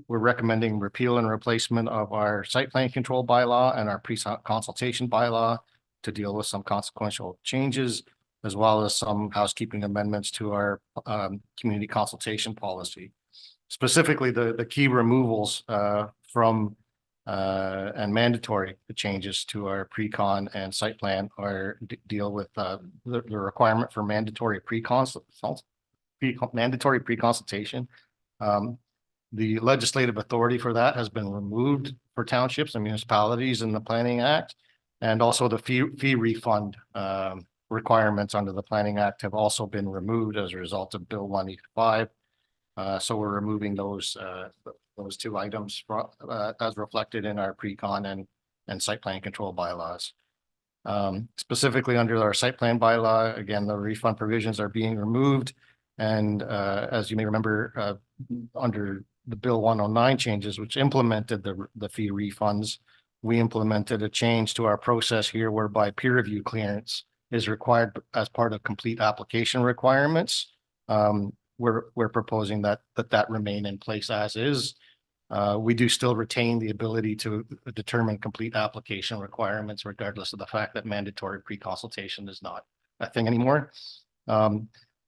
we're recommending repeal and replacement of our site plan control bylaw and our pre-consultation bylaw to deal with some consequential changes, as well as some housekeeping amendments to our community consultation policy. Specifically, the key removals from and mandatory changes to our pre-con and site plan are deal with the requirement for mandatory pre-consultation. The legislative authority for that has been removed for townships and municipalities in the Planning Act, and also the fee refund requirements under the Planning Act have also been removed as a result of Bill 185. So we're removing those two items as reflected in our pre-con and site plan control bylaws. Specifically under our site plan bylaw, again, the refund provisions are being removed. And as you may remember, under the Bill 109 changes, which implemented the fee refunds, we implemented a change to our process here whereby peer review clearance is required as part of complete application requirements. We're proposing that remain in place as is. We do still retain the ability to determine complete application requirements, regardless of the fact that mandatory pre-consultation is not a thing anymore.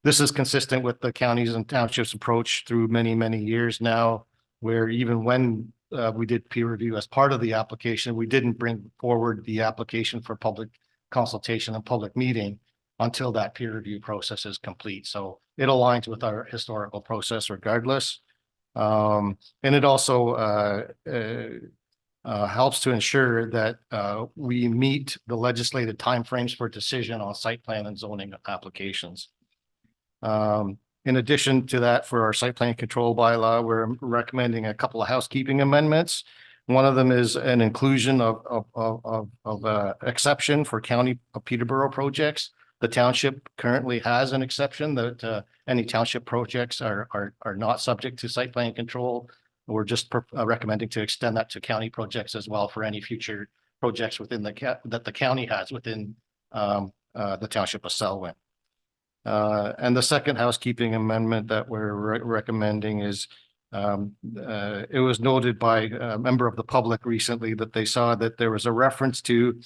This is consistent with the counties and townships approach through many, many years now, where even when we did peer review as part of the application, we didn't bring forward the application for public consultation and public meeting until that peer review process is complete. So it aligns with our historical process regardless. And it also helps to ensure that we meet the legislated timeframes for decision on site plan and zoning applications. In addition to that, for our site plan control bylaw, we're recommending a couple of housekeeping amendments. One of them is an inclusion of exception for County of Peterborough projects. The township currently has an exception that any township projects are not subject to site plan control. We're just recommending to extend that to county projects as well for any future projects within that the county has within the township of Selwyn. And the second housekeeping amendment that we're recommending is it was noted by a member of the public recently that they saw that there was a reference to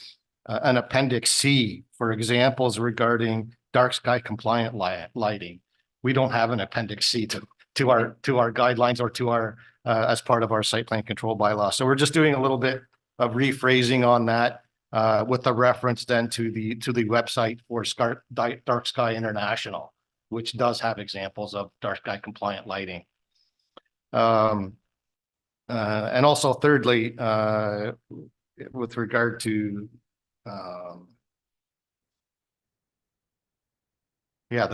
an Appendix C for examples regarding dark sky compliant lighting. We don't have an Appendix C to our guidelines or to our as part of our site plan control bylaw. So we're just doing a little bit of rephrasing on that with the reference then to the website for Dark Sky International, which does have examples of dark sky compliant lighting. And also thirdly, with regard to within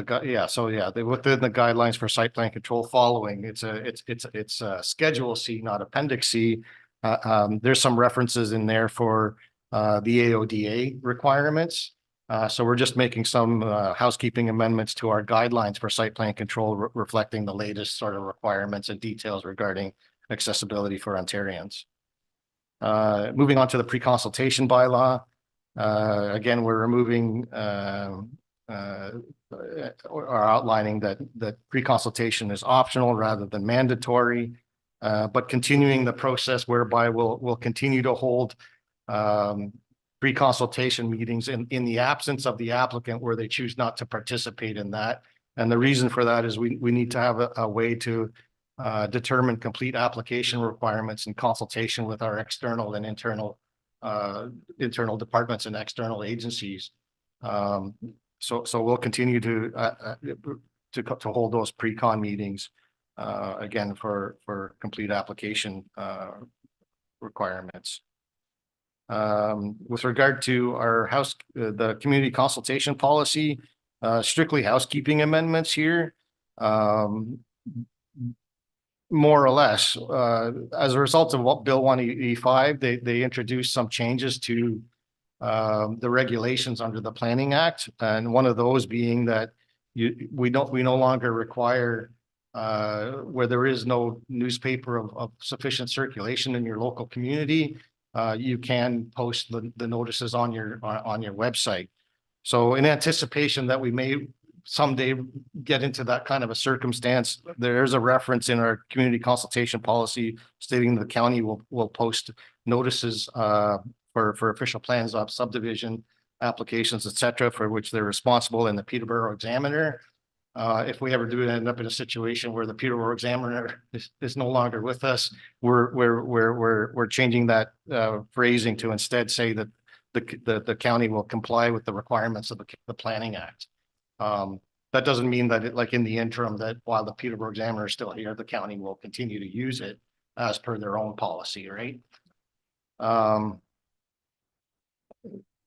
the guidelines for site plan control following, it's a Schedule C, not Appendix C. There's some references in there for the AODA requirements. So we're just making some housekeeping amendments to our guidelines for site plan control, reflecting the latest sort of requirements and details regarding accessibility for Ontarians. Moving on to the pre-consultation bylaw. Again, we're removing or outlining that pre-consultation is optional rather than mandatory, but continuing the process whereby we'll continue to hold pre-consultation meetings in the absence of the applicant where they choose not to participate in that. And the reason for that is we need to have a way to determine complete application requirements in consultation with our external and internal departments and external agencies. So we'll continue to hold those pre-con meetings again for complete application requirements. With regard to our the community consultation policy, strictly housekeeping amendments here. More or less, as a result of what Bill 185, they introduced some changes to the regulations under the Planning Act, and one of those being that we no longer require where there is no newspaper of sufficient circulation in your local community, you can post the notices on your website. So in anticipation that we may someday get into that kind of a circumstance, there's a reference in our community consultation policy stating the county will post notices for official plans of subdivision applications, etc., for which they're responsible in the Peterborough Examiner. If we ever do end up in a situation where the Peterborough Examiner is no longer with us, we're changing that phrasing to instead say that the county will comply with the requirements of the Planning Act. That doesn't mean that like in the interim that while the Peterborough Examiner is still here, the county will continue to use it as per their own policy, right?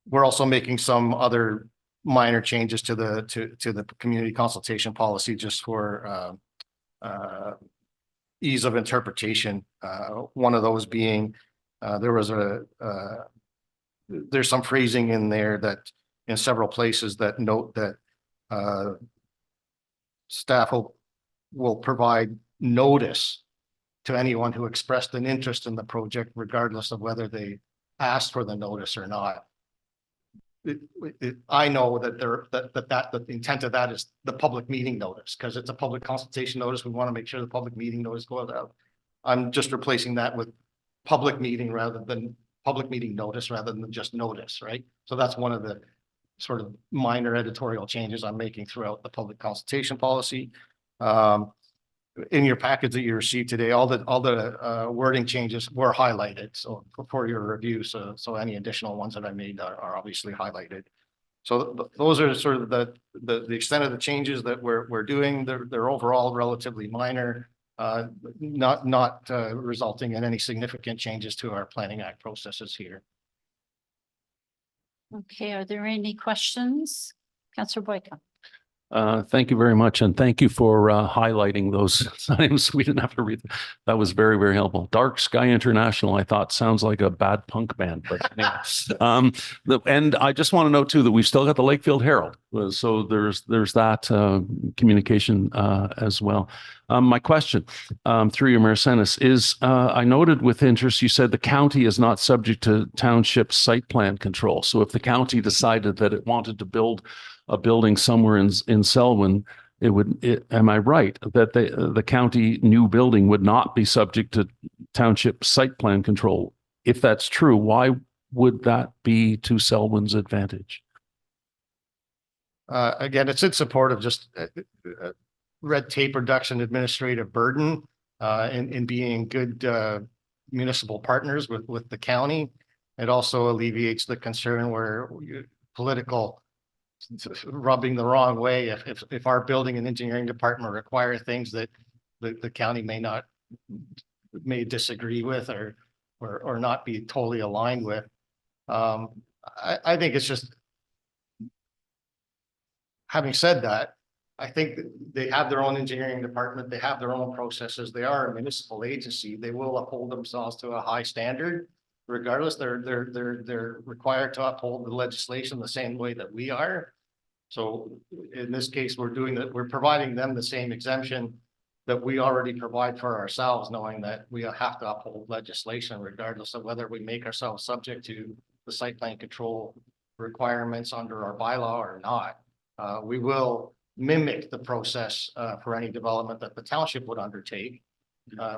We're also making some other minor changes to the community consultation policy just for ease of interpretation. One of those being there's some phrasing in there that in several places that note that staff will provide notice to anyone who expressed an interest in the project, regardless of whether they asked for the notice or not. I know that the intent of that is the public meeting notice, because it's a public consultation notice. We want to make sure the public meeting notice goes out. I'm just replacing that with public meeting notice rather than just notice, right? So that's one of the sort of minor editorial changes I'm making throughout the public consultation policy. In your package that you received today, all the wording changes were highlighted. So for your review, so any additional ones that I made are obviously highlighted. So those are sort of the extent of the changes that we're doing. They're overall relatively minor, not resulting in any significant changes to our Planning Act processes here. Okay, are there any questions? Councillor Boyka. Thank you very much. And thank you for highlighting those names. We didn't have to read. That was very, very helpful. Dark Sky International, I thought sounds like a bad punk band, but anyway. And I just want to note too, that we've still got the Lakefield Herald. So there's that communication as well. My question through you, Mayor Senes, is I noted with interest, you said the county is not subject to township site plan control. So if the county decided that it wanted to build a building somewhere in Selwyn, am I right that the county new building would not be subject to township site plan control? If that's true, why would that be to Selwyn's advantage? Again, it's in support of just red tape reduction, administrative burden, in being good municipal partners with the county. It also alleviates the concern where political rubbing the wrong way if our building and engineering department require things that the county may disagree with or not be totally aligned with. I think it's just, having said that, I think that they have their own engineering department, they have their own processes, they are a municipal agency, they will uphold themselves to a high standard. Regardless, they're required to uphold the legislation the same way that we are. So in this case, we're providing them the same exemption that we already provide for ourselves, knowing that we have to uphold legislation regardless of whether we make ourselves subject to the site plan control requirements under our bylaw or not. We will mimic the process for any development that the township would undertake,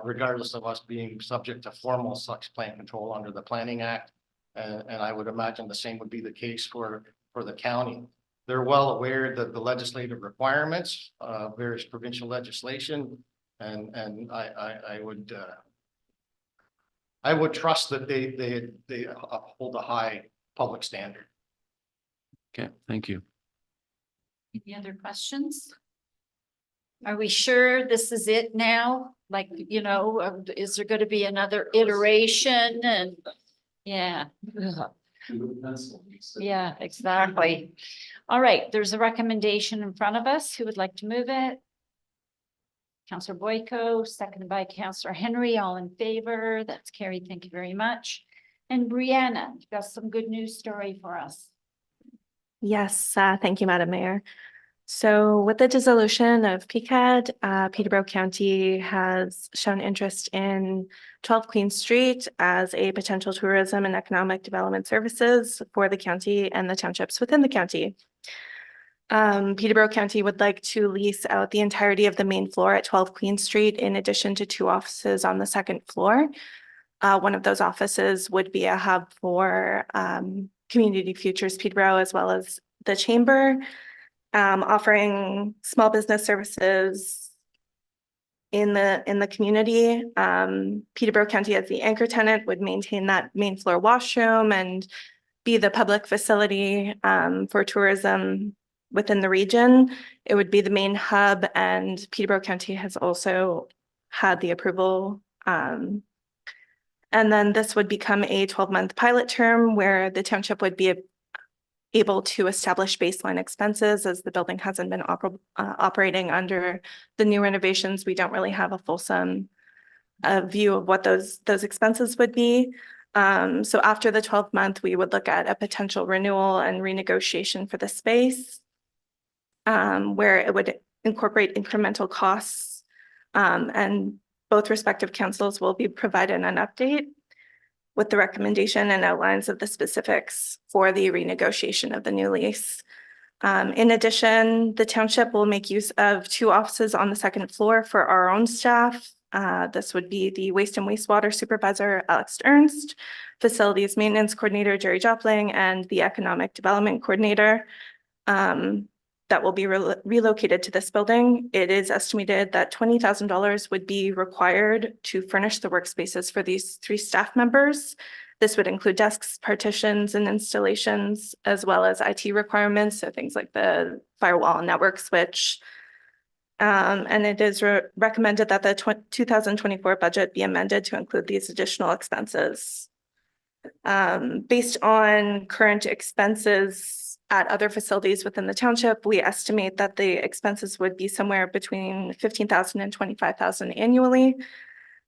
regardless of us being subject to formal site plan control under the Planning Act. And I would imagine the same would be the case for the county. They're well aware that the legislative requirements, various provincial legislation, and I would trust that they uphold a high public standard. Okay, thank you. Any other questions? Are we sure this is it now? Like, you know, is there going to be another iteration? And yeah. Yeah, exactly. All right, there's a recommendation in front of us. Who would like to move it? Councillor Boyko, seconded by Councillor Henry, all in favor. That's carried. Thank you very much. And Brianna, you've got some good news story for us. Yes, thank you, Madam Mayor. So with the dissolution of PCAD, Peterborough County has shown interest in 12 Queen Street as a potential tourism and economic development services for the county and the townships within the county. Peterborough County would like to lease out the entirety of the main floor at 12 Queen Street in addition to 2 offices on the second floor. One of those offices would be a hub for Community Futures Peterborough as well as the Chamber. Offering small business services in the community. Peterborough County as the anchor tenant would maintain that main floor washroom and be the public facility for tourism within the region. It would be the main hub, and Peterborough County has also had the approval. And then this would become a 12-month pilot term where the township would be able to establish baseline expenses, as the building hasn't been operating under the new renovations. We don't really have a fulsome view of what those expenses would be. So after the 12th month, we would look at a potential renewal and renegotiation for the space, where it would incorporate incremental costs, and both respective councils will be provided an update with the recommendation and outlines of the specifics for the renegotiation of the new lease. In addition, the township will make use of 2 offices on the second floor for our own staff. This would be the Waste and Wastewater Supervisor, Alex Ernst, Facilities Maintenance Coordinator, Jerry Jopling, and the Economic Development Coordinator that will be relocated to this building. It is estimated that $20,000 would be required to furnish the workspaces for these 3 staff members. This would include desks, partitions, and installations, as well as IT requirements, so things like the firewall and network switch. And it is recommended that the 2024 budget be amended to include these additional expenses. Based on current expenses at other facilities within the township. We estimate that the expenses would be somewhere between 15,000 and 25,000 annually.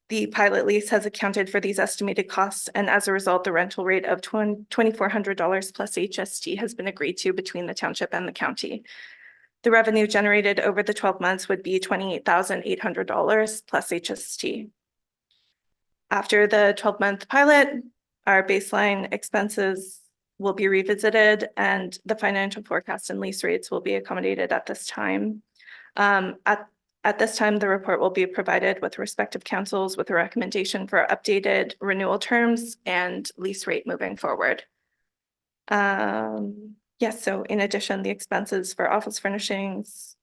The pilot lease has accounted for these estimated costs, and as a result, the rental rate of $2,400 plus HST has been agreed to between the township and the county. The revenue generated over the 12 months would be $28,800 plus HST. After the 12-month pilot, our baseline expenses will be revisited and the financial forecast and lease rates will be accommodated at this time. At this time, the report will be provided with respective councils with a recommendation for updated renewal terms and lease rate moving forward. Yes, so in addition, the expenses for office furnishings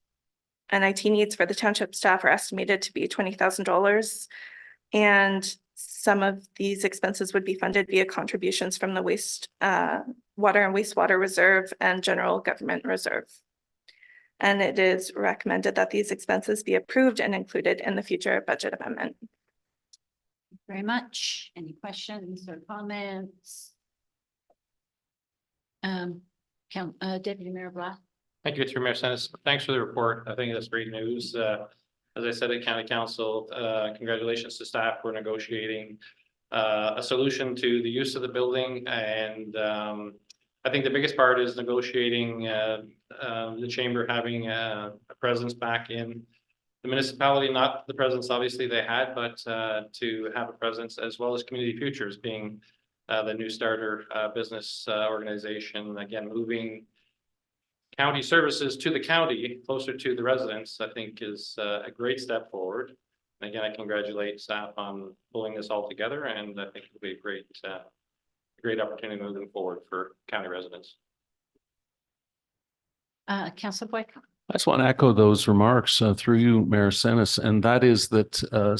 and IT needs for the township staff are estimated to be $20,000. And some of these expenses would be funded via contributions from the water and wastewater reserve and general government reserve. And it is recommended that these expenses be approved and included in the future budget amendment. Very much. Any questions or comments? Deputy Mayor Black. Thank you, through Mayor Sennis. Thanks for the report. I think that's great news. As I said at County Council, congratulations to staff for negotiating a solution to the use of the building. And I think the biggest part is negotiating the chamber having a presence back in the municipality, not the presence obviously they had, but to have a presence, as well as Community Futures being the new starter business organization, again, moving county services to the county, closer to the residents, I think is a great step forward. And again, I congratulate staff on pulling this all together, and I think it'll be a great opportunity moving forward for county residents. Councilor Boyko. I just want to echo those remarks through you, Mayor Sennis, and that is that a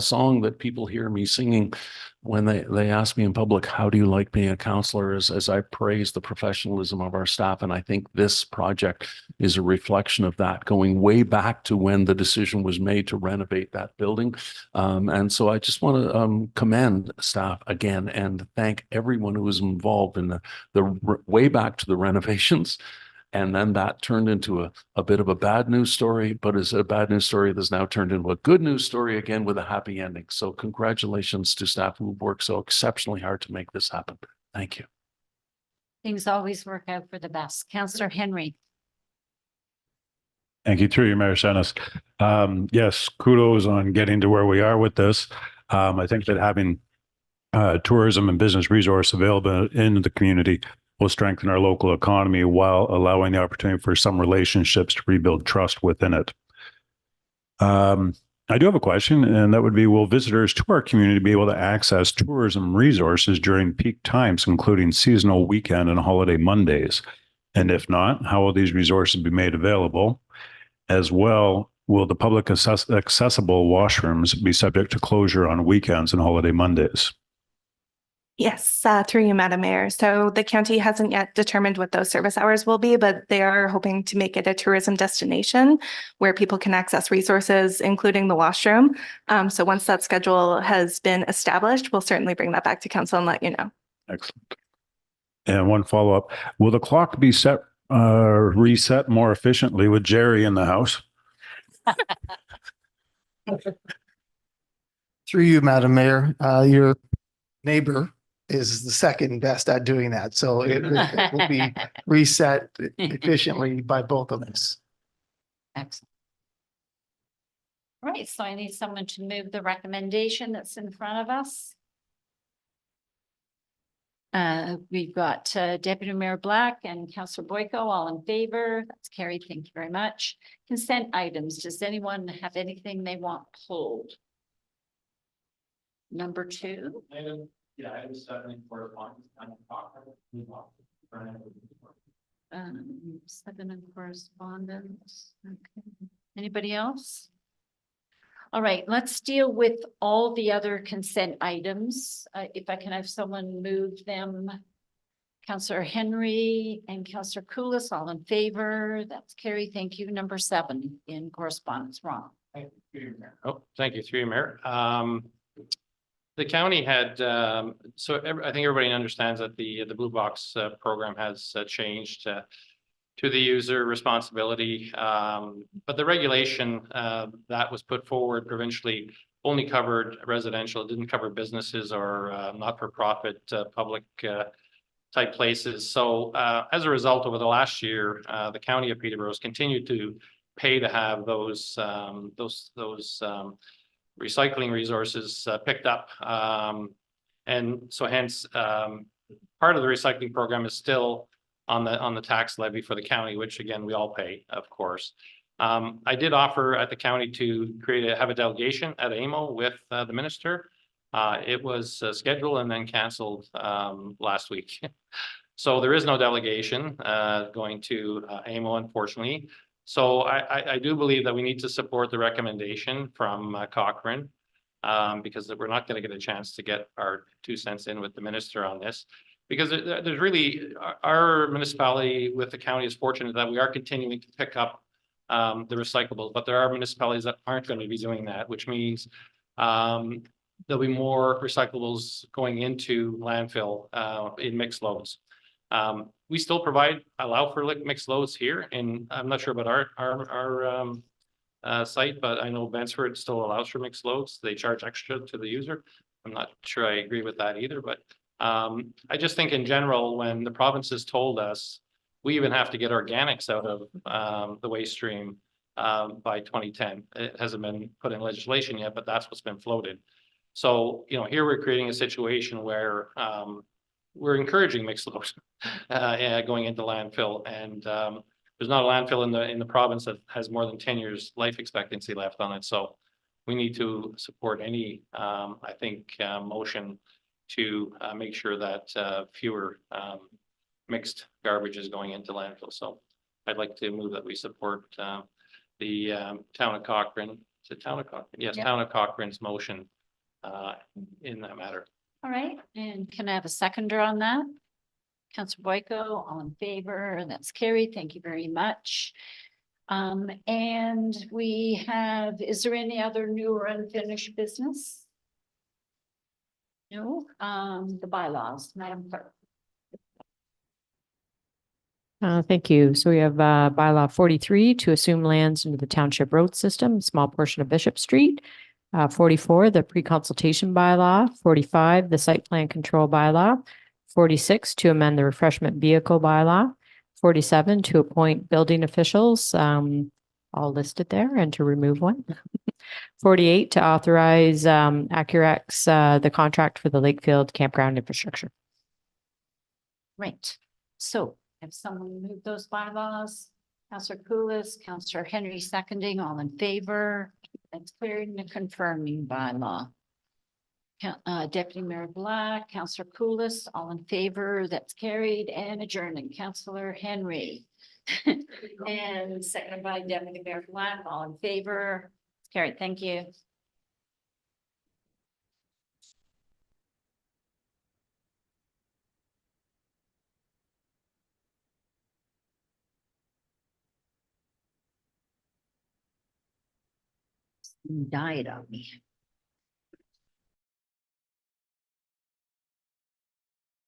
song that people hear me singing when they ask me in public, how do you like being a counselor, as I praise the professionalism of our staff. And I think this project is a reflection of that, going way back to when the decision was made to renovate that building. And so I just want to commend staff again and thank everyone who was involved in the way back to the renovations. And then that turned into a bit of a bad news story, but it's a bad news story that's now turned into a good news story again with a happy ending. So congratulations to staff who worked so exceptionally hard to make this happen. Thank you. Things always work out for the best. Councillor Henry. Thank you, through you, Mayor Sennis. Yes, kudos on getting to where we are with this. I think that having tourism and business resource available in the community will strengthen our local economy while allowing the opportunity for some relationships to rebuild trust within it. I do have a question, and that would be, will visitors to our community be able to access tourism resources during peak times, including seasonal weekend and holiday Mondays? And if not, how will these resources be made available? As well, will the public accessible washrooms be subject to closure on weekends and holiday Mondays? Yes, through you, Madam Mayor. So the county hasn't yet determined what those service hours will be, but they are hoping to make it a tourism destination where people can access resources, including the washroom. So once that schedule has been established, we'll certainly bring that back to council and let you know. Excellent. And one follow-up, will the clock be reset more efficiently with Jerry in the house? Through you, Madam Mayor, your neighbor is the second best at doing that. So it will be reset efficiently by both of us. Excellent. All right, so I need someone to move the recommendation that's in front of us. We've got Deputy Mayor Black and Councillor Boyko all in favor. That's carried. Thank you very much. Consent items. Does anyone have anything they want pulled? Number 2. Yeah, I was certainly correspondence. 7 in correspondence. Okay. Anybody else? All right, let's deal with all the other consent items. If I can have someone move them. Councillor Henry and Councillor Koulis, all in favor. That's carried. Thank you. Number 7 in correspondence. Ron. Oh, thank you, through you, Mayor. the county had, I think everybody understands that the Blue Box program has changed to the user responsibility. But the regulation that was put forward provincially only covered residential. It didn't cover businesses or not-for-profit public type places. So as a result, over the last year, the county of Peterborough has continued to pay to have those recycling resources picked up. And so hence, part of the recycling program is still on the tax levy for the county, which again, we all pay, of course. I did offer at the county to have a delegation at AMO with the minister. It was scheduled and then canceled last week. So there is no delegation going to AMO, unfortunately. So I do believe that we need to support the recommendation from Cochrane because we're not going to get a chance to get our 2 cents in with the minister on this. Because there's really, our municipality with the county is fortunate that we are continuing to pick up the recyclables, but there are municipalities that aren't going to be doing that, which means there'll be more recyclables going into landfill in mixed loads. We still allow for mixed loads here, and I'm not sure about our site, but I know Bensford still allows for mixed loads. They charge extra to the user. I'm not sure I agree with that either, but I just think in general, when the province has told us we even have to get organics out of the waste stream by 2010. It hasn't been put in legislation yet, but that's what's been floated. So, you know, here we're creating a situation where we're encouraging mixed loads going into landfill, and there's not a landfill in the province that has more than 10 years life expectancy left on it. So we need to support any, I think, motion to make sure that fewer mixed garbage is going into landfill. So I'd like to move that we support the town of Cochrane. Town of Cochrane's motion in that matter. All right, and can I have a seconder on that? Councillor Boyko, all in favor? That's carried. Thank you very much. And we have, is there any other new or unfinished business? No, the bylaws, Madam Clerk. Thank you. So we have bylaw 43 to assume lands into the township road system, small portion of Bishop Street. 44, the pre-consultation bylaw. 45, the site plan control bylaw. 46, to amend the refreshment vehicle bylaw. 47, to appoint building officials, all listed there, and to remove one. 48, to authorize Accurex the contract for the Lakefield campground infrastructure. Right, so if someone move those bylaws, Councillor Koulis, Councillor Henry seconding, all in favor. That's clearing the confirming bylaw. Deputy Mayor Black, Councillor Koulis, all in favor, that's carried, and adjourning, Councillor Henry. And seconded by Deputy Mayor Black, all in favor, it's carried, thank you. Died on me.